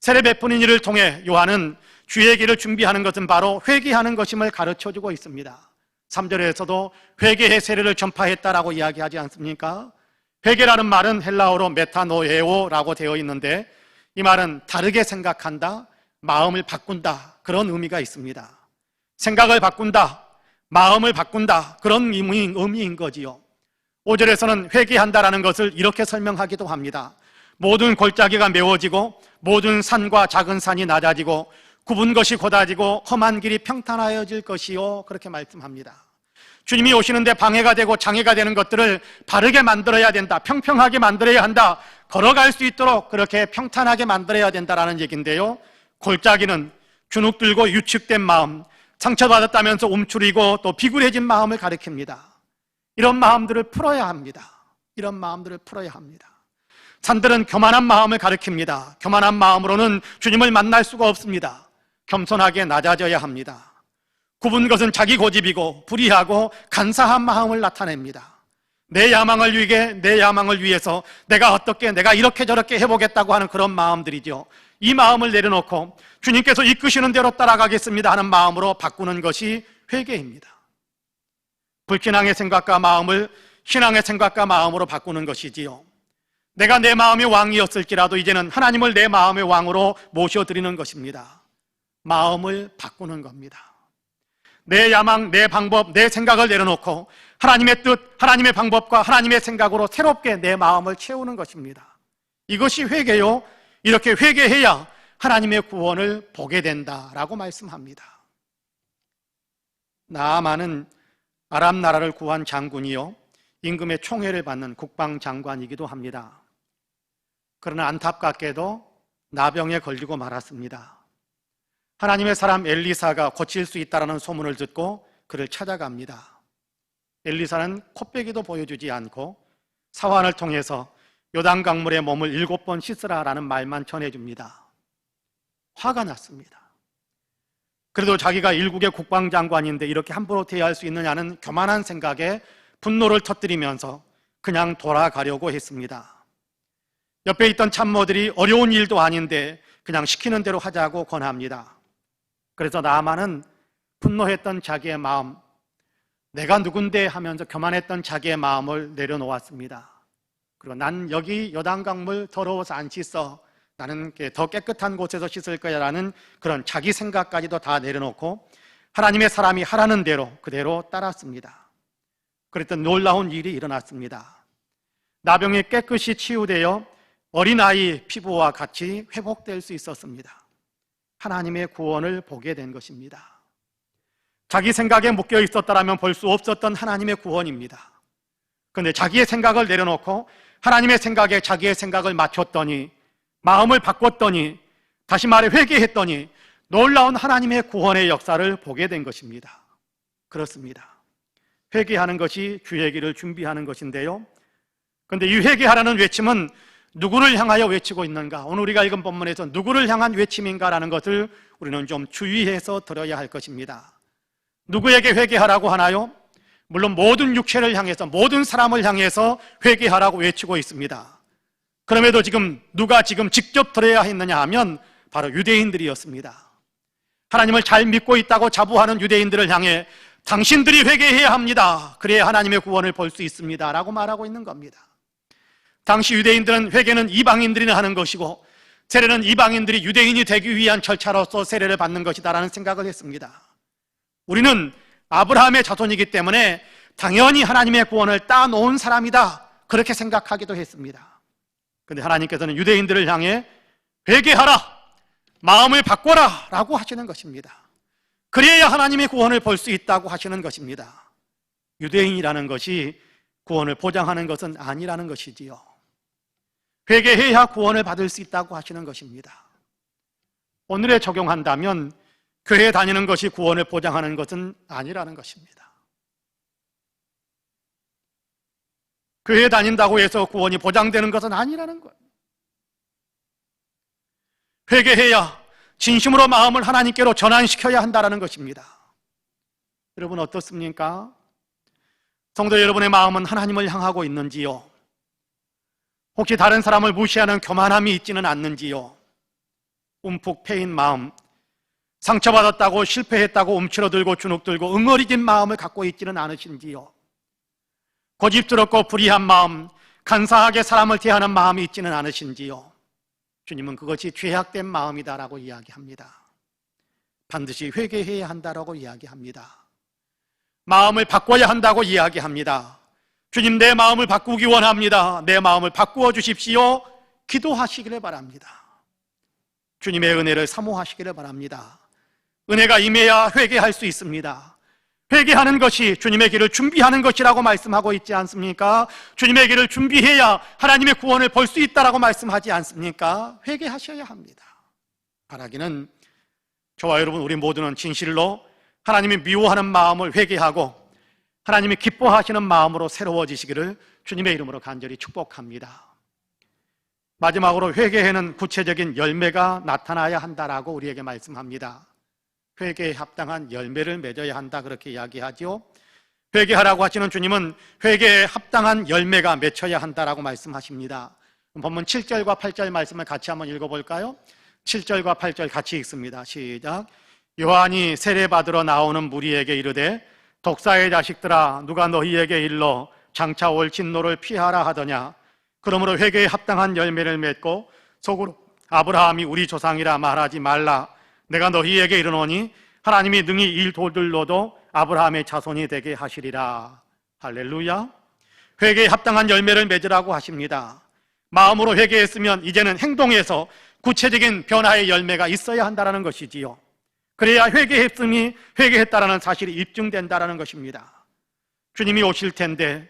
세례 베푸는 일을 통해 요한은 주의 길을 준비하는 것은 바로 회개하는 것임을 가르쳐주고 있습니다. 3절에서도 회개의 세례를 전파했다라고 이야기하지 않습니까? 회개라는 말은 헬라어로 메타노에오라고 되어 있는데, 이 말은 다르게 생각한다, 마음을 바꾼다, 그런 의미가 있습니다. 생각을 바꾼다, 마음을 바꾼다, 그런 의미인 거지요. 5절에서는 회개한다라는 것을 이렇게 설명하기도 합니다. 모든 골짜기가 메워지고 모든 산과 작은 산이 낮아지고 굽은 것이 곧아지고 험한 길이 평탄하여질 것이요, 그렇게 말씀합니다. 주님이 오시는데 방해가 되고 장애가 되는 것들을 바르게 만들어야 된다, 평평하게 만들어야 한다, 걸어갈 수 있도록 그렇게 평탄하게 만들어야 된다는 얘기인데요. 골짜기는 주눅들고 위축된 마음, 상처받았다면서 움츠리고 또 비굴해진 마음을 가리킵니다. 이런 마음들을 풀어야 합니다. 이런 마음들을 풀어야 합니다. 산들은 교만한 마음을 가리킵니다. 교만한 마음으로는 주님을 만날 수가 없습니다. 겸손하게 낮아져야 합니다. 굽은 것은 자기 고집이고 불의하고 간사한 마음을 나타냅니다. 내 야망을 위해서 내가 이렇게 저렇게 해보겠다고 하는 그런 마음들이죠. 이 마음을 내려놓고 주님께서 이끄시는 대로 따라가겠습니다 하는 마음으로 바꾸는 것이 회개입니다. 불신앙의 생각과 마음을 신앙의 생각과 마음으로 바꾸는 것이지요. 내가 내 마음의 왕이었을지라도 이제는 하나님을 내 마음의 왕으로 모셔드리는 것입니다. 마음을 바꾸는 겁니다. 내 야망, 내 방법, 내 생각을 내려놓고 하나님의 뜻, 하나님의 방법과 하나님의 생각으로 새롭게 내 마음을 채우는 것입니다. 이것이 회개요. 이렇게 회개해야 하나님의 구원을 보게 된다라고 말씀합니다. 나아만은 아람 나라를 구한 장군이요, 임금의 총애를 받는 국방장관이기도 합니다. 그러나 안타깝게도 나병에 걸리고 말았습니다. 하나님의 사람 엘리사가 고칠 수 있다는 소문을 듣고 그를 찾아갑니다. 엘리사는 코빼기도 보여주지 않고 사환을 통해서 요단강물에 몸을 7번 씻으라라는 말만 전해줍니다. 화가 났습니다. 그래도 자기가 일국의 국방장관인데 이렇게 함부로 대할 수 있느냐는 교만한 생각에 분노를 터뜨리면서 그냥 돌아가려고 했습니다. 옆에 있던 참모들이 어려운 일도 아닌데 그냥 시키는 대로 하자고 권합니다. 그래서 나아만은 분노했던 자기의 마음, 내가 누군데 하면서 교만했던 자기의 마음을 내려놓았습니다. 그리고 난 여기 요단강물 더러워서 안 씻어, 나는 더 깨끗한 곳에서 씻을 거야 라는 그런 자기 생각까지도 다 내려놓고 하나님의 사람이 하라는 대로 그대로 따랐습니다. 그랬더니 놀라운 일이 일어났습니다. 나병이 깨끗이 치유되어 어린아이 피부와 같이 회복될 수 있었습니다. 하나님의 구원을 보게 된 것입니다. 자기 생각에 묶여 있었다면 볼 수 없었던 하나님의 구원입니다. 그런데 자기의 생각을 내려놓고 하나님의 생각에 자기의 생각을 맞췄더니, 마음을 바꿨더니, 다시 말해 회개했더니 놀라운 하나님의 구원의 역사를 보게 된 것입니다. 그렇습니다. 회개하는 것이 주의 길을 준비하는 것인데요. 그런데 이 회개하라는 외침은 누구를 향하여 외치고 있는가? 오늘 우리가 읽은 본문에서 누구를 향한 외침인가라는 것을 우리는 좀 주의해서 들어야 할 것입니다. 누구에게 회개하라고 하나요? 물론 모든 육체를 향해서, 모든 사람을 향해서 회개하라고 외치고 있습니다. 그럼에도 누가 직접 들어야 했느냐 하면 바로 유대인들이었습니다. 하나님을 잘 믿고 있다고 자부하는 유대인들을 향해 당신들이 회개해야 합니다. 그래야 하나님의 구원을 볼 수 있습니다 라고 말하고 있는 겁니다. 당시 유대인들은 회개는 이방인들이나 하는 것이고 세례는 이방인들이 유대인이 되기 위한 절차로서 세례를 받는 것이다라는 생각을 했습니다. 우리는 아브라함의 자손이기 때문에 당연히 하나님의 구원을 따놓은 사람이다, 그렇게 생각하기도 했습니다. 그런데 하나님께서는 유대인들을 향해 회개하라, 마음을 바꿔라 라고 하시는 것입니다. 그래야 하나님의 구원을 볼 수 있다고 하시는 것입니다. 유대인이라는 것이 구원을 보장하는 것은 아니라는 것이지요. 회개해야 구원을 받을 수 있다고 하시는 것입니다. 오늘에 적용한다면 교회에 다니는 것이 구원을 보장하는 것은 아니라는 것입니다. 교회에 다닌다고 해서 구원이 보장되는 것은 아니라는 거예요. 회개해야 진심으로 마음을 하나님께로 전환시켜야 한다는 것입니다. 여러분 어떻습니까? 성도 여러분의 마음은 하나님을 향하고 있는지요? 혹시 다른 사람을 무시하는 교만함이 있지는 않는지요? 움푹 패인 마음, 상처받았다고 실패했다고 움츠러들고 주눅들고 응어리진 마음을 갖고 있지는 않으신지요? 고집스럽고 불의한 마음, 간사하게 사람을 대하는 마음이 있지는 않으신지요? 주님은 그것이 죄악된 마음이다라고 이야기합니다. 반드시 회개해야 한다라고 이야기합니다. 마음을 바꿔야 한다고 이야기합니다. 주님, 내 마음을 바꾸기 원합니다. 내 마음을 바꾸어 주십시오. 기도하시기를 바랍니다. 주님의 은혜를 사모하시기를 바랍니다. 은혜가 임해야 회개할 수 있습니다. 회개하는 것이 주님의 길을 준비하는 것이라고 말씀하고 있지 않습니까? 주님의 길을 준비해야 하나님의 구원을 볼 수 있다라고 말씀하지 않습니까? 회개하셔야 합니다. 바라기는 저와 여러분 우리 모두는 진실로 하나님이 미워하는 마음을 회개하고 하나님이 기뻐하시는 마음으로 새로워지시기를 주님의 이름으로 간절히 축복합니다. 마지막으로 회개에는 구체적인 열매가 나타나야 한다라고 우리에게 말씀합니다. 회개에 합당한 열매를 맺어야 한다 그렇게 이야기하죠. 회개하라고 하시는 주님은 회개에 합당한 열매가 맺혀야 한다라고 말씀하십니다. 본문 7절과 8절 말씀을 같이 한번 읽어볼까요? 7절과 8절 같이 읽습니다. 시작. 요한이 세례받으러 나오는 무리에게 이르되 독사의 자식들아 누가 너희에게 일러 장차 올 진노를 피하라 하더냐. 그러므로 회개에 합당한 열매를 맺고 속으로 아브라함이 우리 조상이라 말하지 말라. 내가 너희에게 이르노니 하나님이 능히 이 돌들로도 아브라함의 자손이 되게 하시리라. 할렐루야. 회개에 합당한 열매를 맺으라고 하십니다. 마음으로 회개했으면 이제는 행동에서 구체적인 변화의 열매가 있어야 한다는 것이지요. 그래야 회개했다라는 사실이 입증된다는 것입니다. 주님이 오실 텐데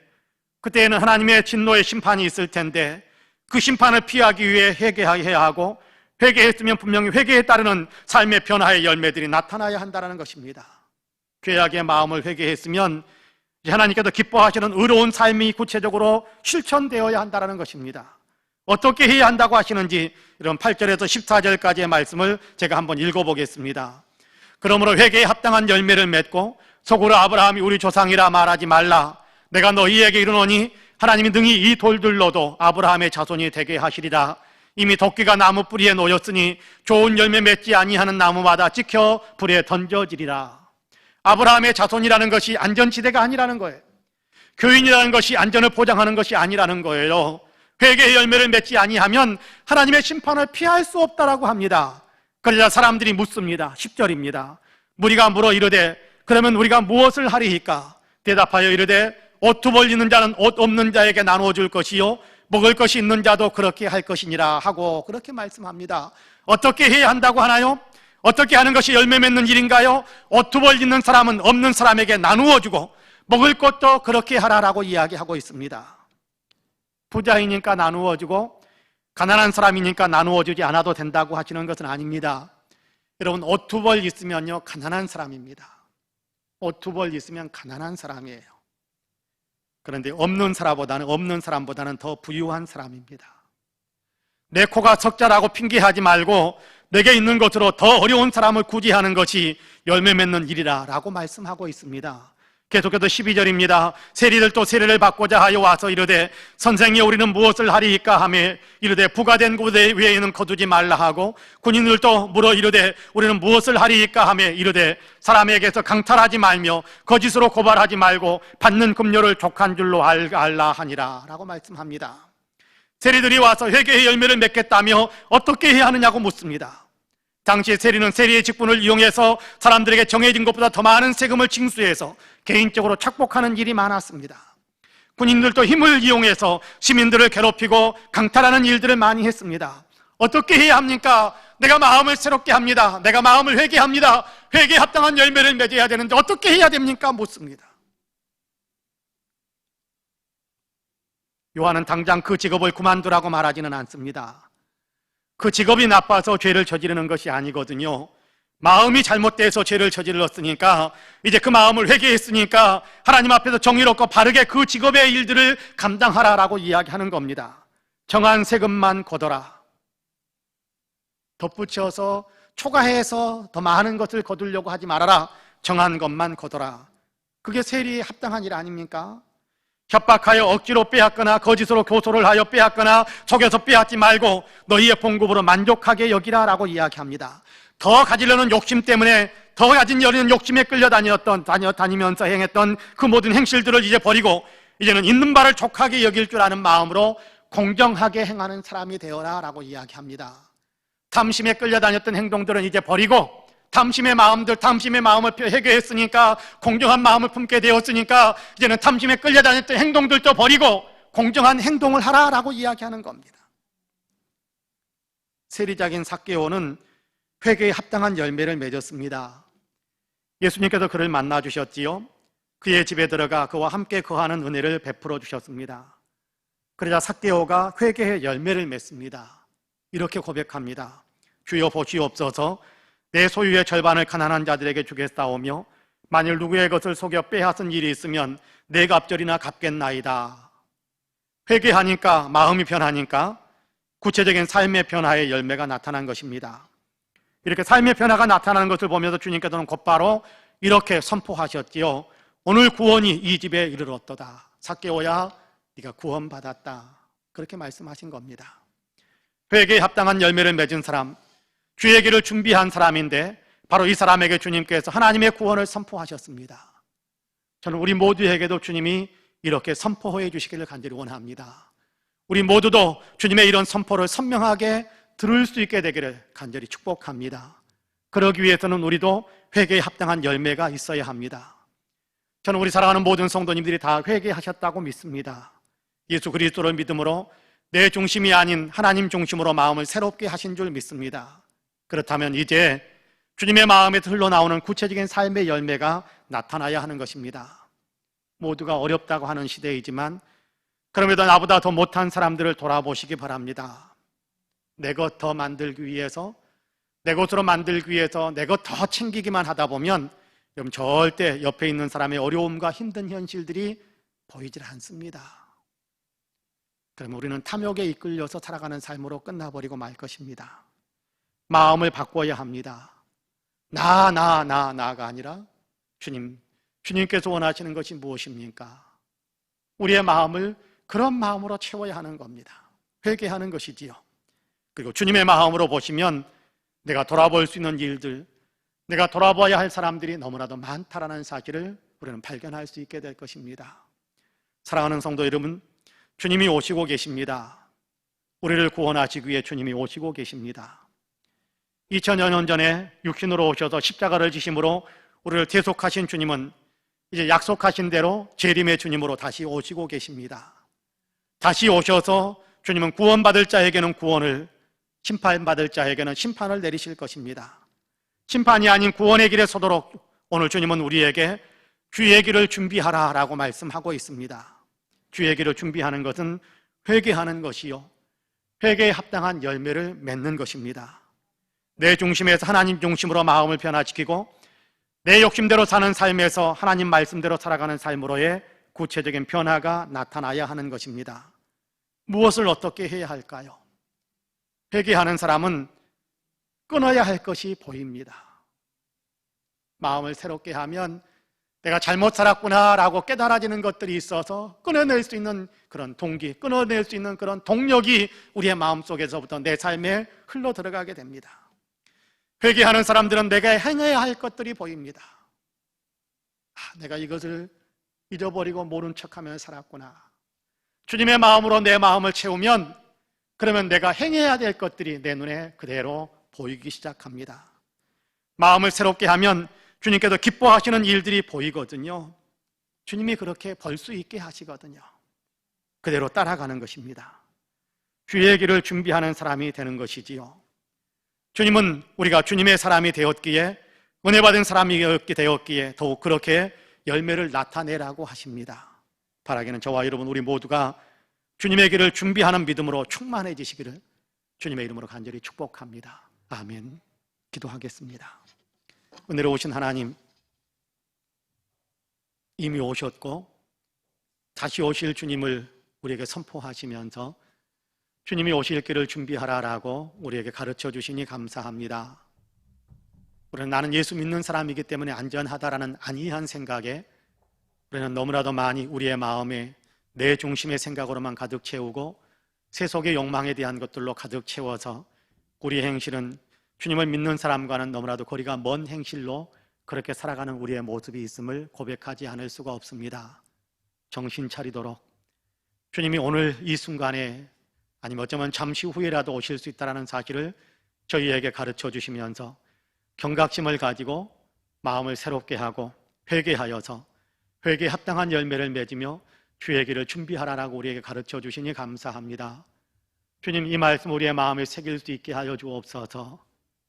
그때에는 하나님의 진노의 심판이 있을 텐데 그 심판을 피하기 위해 회개해야 하고 회개했으면 분명히 회개에 따르는 삶의 변화의 열매들이 나타나야 한다는 것입니다. 죄악의 마음을 회개했으면 하나님께서 기뻐하시는 의로운 삶이 구체적으로 실천되어야 한다는 것입니다. 어떻게 해야 한다고 하시는지 이런 8절에서 14절까지의 말씀을 제가 한번 읽어보겠습니다. 그러므로 회개에 합당한 열매를 맺고 속으로 아브라함이 우리 조상이라 말하지 말라. 내가 너희에게 이르노니 하나님이 능히 이 돌들로도 아브라함의 자손이 되게 하시리라. 이미 도끼가 나무 뿌리에 놓였으니 좋은 열매 맺지 아니하는 나무마다 찍혀 불에 던져지리라. 아브라함의 자손이라는 것이 안전지대가 아니라는 거예요. 교인이라는 것이 안전을 보장하는 것이 아니라는 거예요. 회개의 열매를 맺지 아니하면 하나님의 심판을 피할 수 없다라고 합니다. 그러자 사람들이 묻습니다. 10절입니다. 무리가 물어 이르되 그러면 우리가 무엇을 하리이까? 대답하여 이르되 옷 두 벌 있는 자는 옷 없는 자에게 나누어 줄 것이요 먹을 것이 있는 자도 그렇게 할 것이니라 하고 그렇게 말씀합니다. 어떻게 해야 한다고 하나요? 어떻게 하는 것이 열매 맺는 일인가요? 옷 두 벌 있는 사람은 없는 사람에게 나누어 주고 먹을 것도 그렇게 하라라고 이야기하고 있습니다. 부자이니까 나누어 주고 가난한 사람이니까 나누어 주지 않아도 된다고 하시는 것은 아닙니다. 여러분 옷 두 벌 있으면요 가난한 사람입니다. 옷 두 벌 있으면 가난한 사람이에요. 그런데 없는 사람보다는 더 부유한 사람입니다. 내 코가 석자라고 핑계하지 말고 내게 있는 것으로 더 어려운 사람을 구제하는 것이 열매 맺는 일이라 라고 말씀하고 있습니다. 계속해서 12절입니다. 세리들도 세례를 받고자 하여 와서 이르되 선생이 우리는 무엇을 하리이까 하며 이르되 부가된 곳 외에는 거두지 말라 하고 군인들도 물어 이르되 우리는 무엇을 하리이까 하며 이르되 사람에게서 강탈하지 말며 거짓으로 고발하지 말고 받는 급료를 족한 줄로 알라 하니라 라고 말씀합니다. 세리들이 와서 회개의 열매를 맺겠다며 어떻게 해야 하느냐고 묻습니다. 당시 세리는 세리의 직분을 이용해서 사람들에게 정해진 것보다 더 많은 세금을 징수해서 개인적으로 착복하는 일이 많았습니다. 군인들도 힘을 이용해서 시민들을 괴롭히고 강탈하는 일들을 많이 했습니다. 어떻게 해야 합니까? 내가 마음을 새롭게 합니다. 내가 마음을 회개합니다. 회개에 합당한 열매를 맺어야 되는데 어떻게 해야 됩니까? 묻습니다. 요한은 당장 그 직업을 그만두라고 말하지는 않습니다. 그 직업이 나빠서 죄를 저지르는 것이 아니거든요. 마음이 잘못돼서 죄를 저질렀으니까 이제 그 마음을 회개했으니까 하나님 앞에서 정의롭고 바르게 그 직업의 일들을 감당하라라고 이야기하는 겁니다. 정한 세금만 거둬라. 덧붙여서 초과해서 더 많은 것을 거두려고 하지 말아라. 정한 것만 거둬라. 그게 세리에 합당한 일 아닙니까? 협박하여 억지로 빼앗거나 거짓으로 교소를 하여 빼앗거나 속여서 빼앗지 말고 너희의 봉급으로 만족하게 여기라라고 이야기합니다. 더 가지려는 욕심 때문에 더 가지려는 욕심에 다니면서 행했던 그 모든 행실들을 이제 버리고 이제는 있는 바를 족하게 여길 줄 아는 마음으로 공정하게 행하는 사람이 되어라라고 이야기합니다. 탐심에 끌려다녔던 행동들은 이제 버리고 탐심의 마음을 회개했으니까 공정한 마음을 품게 되었으니까 이제는 탐심에 끌려다녔던 행동들도 버리고 공정한 행동을 하라라고 이야기하는 겁니다. 세리장인 삭개오는 회개에 합당한 열매를 맺었습니다. 예수님께서 그를 만나 주셨지요. 그의 집에 들어가 그와 함께 거하는 은혜를 베풀어 주셨습니다. 그러자 삭개오가 회개의 열매를 맺습니다. 이렇게 고백합니다. 주여 보시옵소서, 내 소유의 절반을 가난한 자들에게 주겠사오며 만일 누구의 것을 속여 빼앗은 일이 있으면 네 갑절이나 갚겠나이다. 회개하니까, 마음이 변하니까 구체적인 삶의 변화의 열매가 나타난 것입니다. 이렇게 삶의 변화가 나타나는 것을 보면서 주님께서는 곧바로 이렇게 선포하셨지요. 오늘 구원이 이 집에 이르렀도다. 삭개오야, 네가 구원받았다. 그렇게 말씀하신 겁니다. 회개에 합당한 열매를 맺은 사람, 주의 길을 준비한 사람인데 바로 이 사람에게 주님께서 하나님의 구원을 선포하셨습니다. 저는 우리 모두에게도 주님이 이렇게 선포해 주시기를 간절히 원합니다. 우리 모두도 주님의 이런 선포를 선명하게 들을 수 있게 되기를 간절히 축복합니다. 그러기 위해서는 우리도 회개에 합당한 열매가 있어야 합니다. 저는 우리 사랑하는 모든 성도님들이 다 회개하셨다고 믿습니다. 예수 그리스도를 믿음으로 내 중심이 아닌 하나님 중심으로 마음을 새롭게 하신 줄 믿습니다. 그렇다면 이제 주님의 마음에서 흘러나오는 구체적인 삶의 열매가 나타나야 하는 것입니다. 모두가 어렵다고 하는 시대이지만 그럼에도 나보다 더 못한 사람들을 돌아보시기 바랍니다. 내 것 더 만들기 위해서, 내 것으로 만들기 위해서 내 것 더 챙기기만 하다 보면 여러분 절대 옆에 있는 사람의 어려움과 힘든 현실들이 보이질 않습니다. 그러면 우리는 탐욕에 이끌려서 살아가는 삶으로 끝나버리고 말 것입니다. 마음을 바꿔야 합니다. 나가 아니라 주님께서 원하시는 것이 무엇입니까? 우리의 마음을 그런 마음으로 채워야 하는 겁니다. 회개하는 것이지요. 그리고 주님의 마음으로 보시면 내가 돌아볼 수 있는 일들, 내가 돌아봐야 할 사람들이 너무나도 많다라는 사실을 우리는 발견할 수 있게 될 것입니다. 사랑하는 성도 여러분, 주님이 오시고 계십니다. 우리를 구원하시기 위해 주님이 오시고 계십니다. 2000여 년 전에 육신으로 오셔서 십자가를 지심으로 우리를 대속하신 주님은 이제 약속하신 대로 재림의 주님으로 다시 오시고 계십니다. 다시 오셔서 주님은 구원받을 자에게는 구원을, 심판받을 자에게는 심판을 내리실 것입니다. 심판이 아닌 구원의 길에 서도록 오늘 주님은 우리에게 주의 길을 준비하라 라고 말씀하고 있습니다. 주의 길을 준비하는 것은 회개하는 것이요, 회개에 합당한 열매를 맺는 것입니다. 내 중심에서 하나님 중심으로 마음을 변화시키고 내 욕심대로 사는 삶에서 하나님 말씀대로 살아가는 삶으로의 구체적인 변화가 나타나야 하는 것입니다. 무엇을 어떻게 해야 할까요? 회개하는 사람은 끊어야 할 것이 보입니다. 마음을 새롭게 하면 내가 잘못 살았구나 라고 깨달아지는 것들이 있어서 끊어낼 수 있는 그런 동기, 끊어낼 수 있는 그런 동력이 우리의 마음속에서부터 내 삶에 흘러 들어가게 됩니다. 회개하는 사람들은 내가 행해야 할 것들이 보입니다. 내가 이것을 잊어버리고 모른 척하며 살았구나. 주님의 마음으로 내 마음을 채우면 그러면 내가 행해야 될 것들이 내 눈에 그대로 보이기 시작합니다. 마음을 새롭게 하면 주님께서 기뻐하시는 일들이 보이거든요. 주님이 그렇게 벌 수 있게 하시거든요. 그대로 따라가는 것입니다. 주의 길을 준비하는 사람이 되는 것이지요. 주님은 우리가 주님의 사람이 되었기에, 은혜 받은 사람이 되었기에 더욱 그렇게 열매를 나타내라고 하십니다. 바라기는 저와 여러분 우리 모두가 주님의 길을 준비하는 믿음으로 충만해지시기를 주님의 이름으로 간절히 축복합니다. 아멘. 기도하겠습니다. 은혜로우신 하나님, 이미 오셨고 다시 오실 주님을 우리에게 선포하시면서 주님이 오실 길을 준비하라라고 우리에게 가르쳐 주시니 감사합니다. 우리는 나는 예수 믿는 사람이기 때문에 안전하다라는 안이한 생각에 우리는 너무나도 많이 우리의 마음에 내 중심의 생각으로만 가득 채우고 세속의 욕망에 대한 것들로 가득 채워서 우리의 행실은 주님을 믿는 사람과는 너무나도 거리가 먼 행실로 그렇게 살아가는 우리의 모습이 있음을 고백하지 않을 수가 없습니다. 정신 차리도록 주님이 오늘 이 순간에 아니면 어쩌면 잠시 후에라도 오실 수 있다는 사실을 저희에게 가르쳐 주시면서 경각심을 가지고 마음을 새롭게 하고 회개하여서 회개에 합당한 열매를 맺으며 주의 길을 준비하라라고 우리에게 가르쳐 주시니 감사합니다. 주님, 이 말씀 우리의 마음에 새길 수 있게 하여 주옵소서.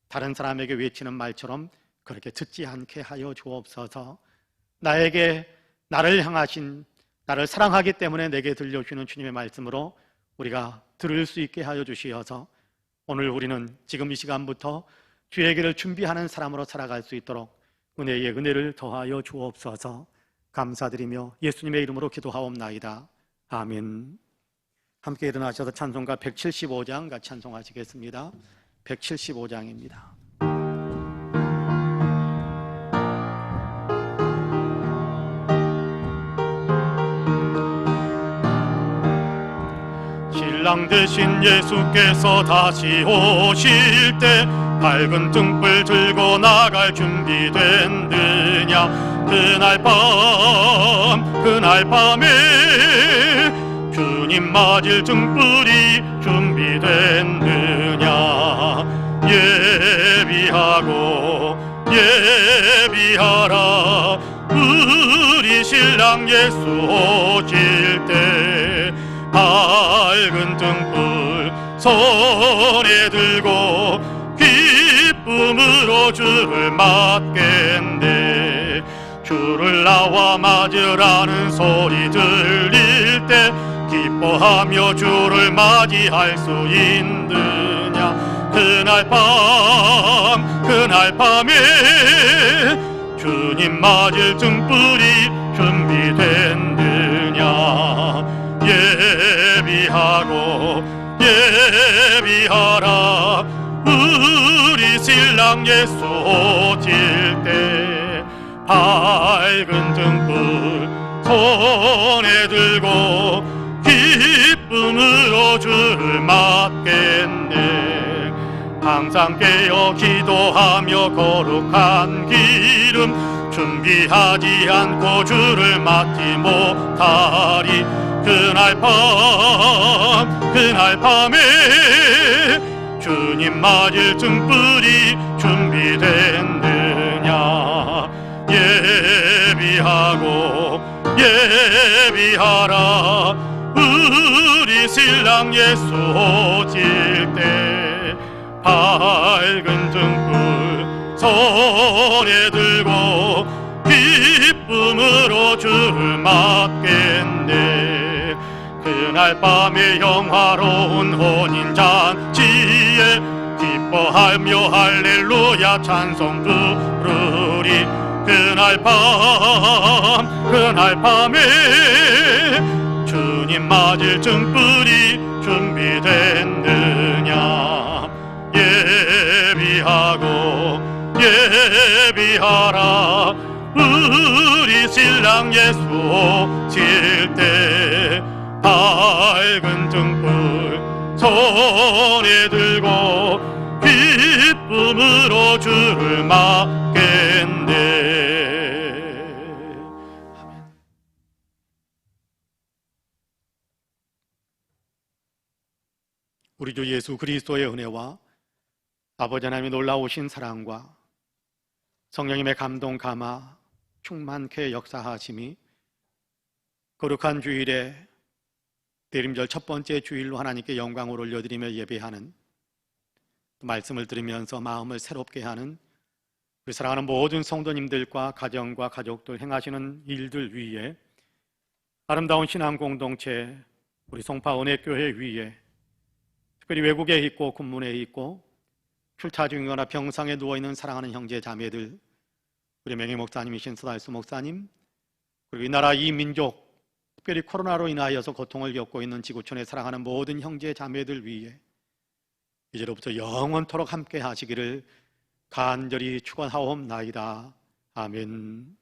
다른 사람에게 외치는 말처럼 그렇게 듣지 않게 하여 주옵소서. 나에게 나를 향하신, 나를 사랑하기 때문에 내게 들려주는 주님의 말씀으로 우리가 들을 수 있게 하여 주시어서 오늘 우리는 지금 이 시간부터 주의 길을 준비하는 사람으로 살아갈 수 있도록 은혜의 은혜를 더하여 주옵소서. 감사드리며 예수님의 이름으로 기도하옵나이다. 아멘. 함께 일어나셔서 찬송가 175장 같이 찬송하시겠습니다. 175장입니다. 신랑 되신 예수께서 다시 오실 때 밝은 등불 들고 나갈 준비됐느냐. 그날 밤에 주님 맞을 등불이 준비됐느냐. 예비하라. 우리 신랑 예수 오실 때 밝은 등불 손에 들고 기쁨으로 주를 맞겠네. 주를 나와 맞으라는 소리 들릴 때 기뻐하며 주를 맞이할 수 있느냐. 그날 밤에 주님 맞을 등불이 준비됐느냐. 예비하라. 우리 신랑 예수 오실 때 밝은 등불 손에 들고 기쁨으로 주를 맞겠네. 항상 깨어 기도하며 거룩한 기름 준비하지 않고 주를 맞지 못하리. 그날 밤에 주님 맞을 등불이 준비됐느냐. 예비하라. 우리 신랑 예수 오실 때 밝은 등불 손에 들고 기쁨으로 주를 맞겠네. 그날 밤에 영화로운 혼인잔치에 기뻐하며 할렐루야 찬송 부르리. 그날 밤에 주님 맞을 등불이 준비됐느냐. 예비하라. 우리 신랑 예수 오실 때 밝은 등불 손에 들고 기쁨으로 주를 맞겠네. 아멘. 우리 주 예수 그리스도의 은혜와 아버지 하나님의 놀라우신 사랑과 성령님의 감동 감화 충만케 역사하심이 거룩한 주일에 대림절 첫 번째 주일로 하나님께 영광을 올려드리며 예배하는 말씀을 들으면서 마음을 새롭게 하는 우리 사랑하는 모든 성도님들과 가정과 가족들 행하시는 일들 위에 아름다운 신앙 공동체 우리 송파 은혜교회 위에 특별히 외국에 있고 군문에 있고 출타 중이거나 병상에 누워있는 사랑하는 형제 자매들, 우리 맹희 목사님이신 서달수 목사님, 그리고 이 나라 이 민족 특별히 코로나로 인하여서 고통을 겪고 있는 지구촌에 사랑하는 모든 형제 자매들 위에 이제로부터 영원토록 함께 하시기를 간절히 축원하옵나이다. 아멘.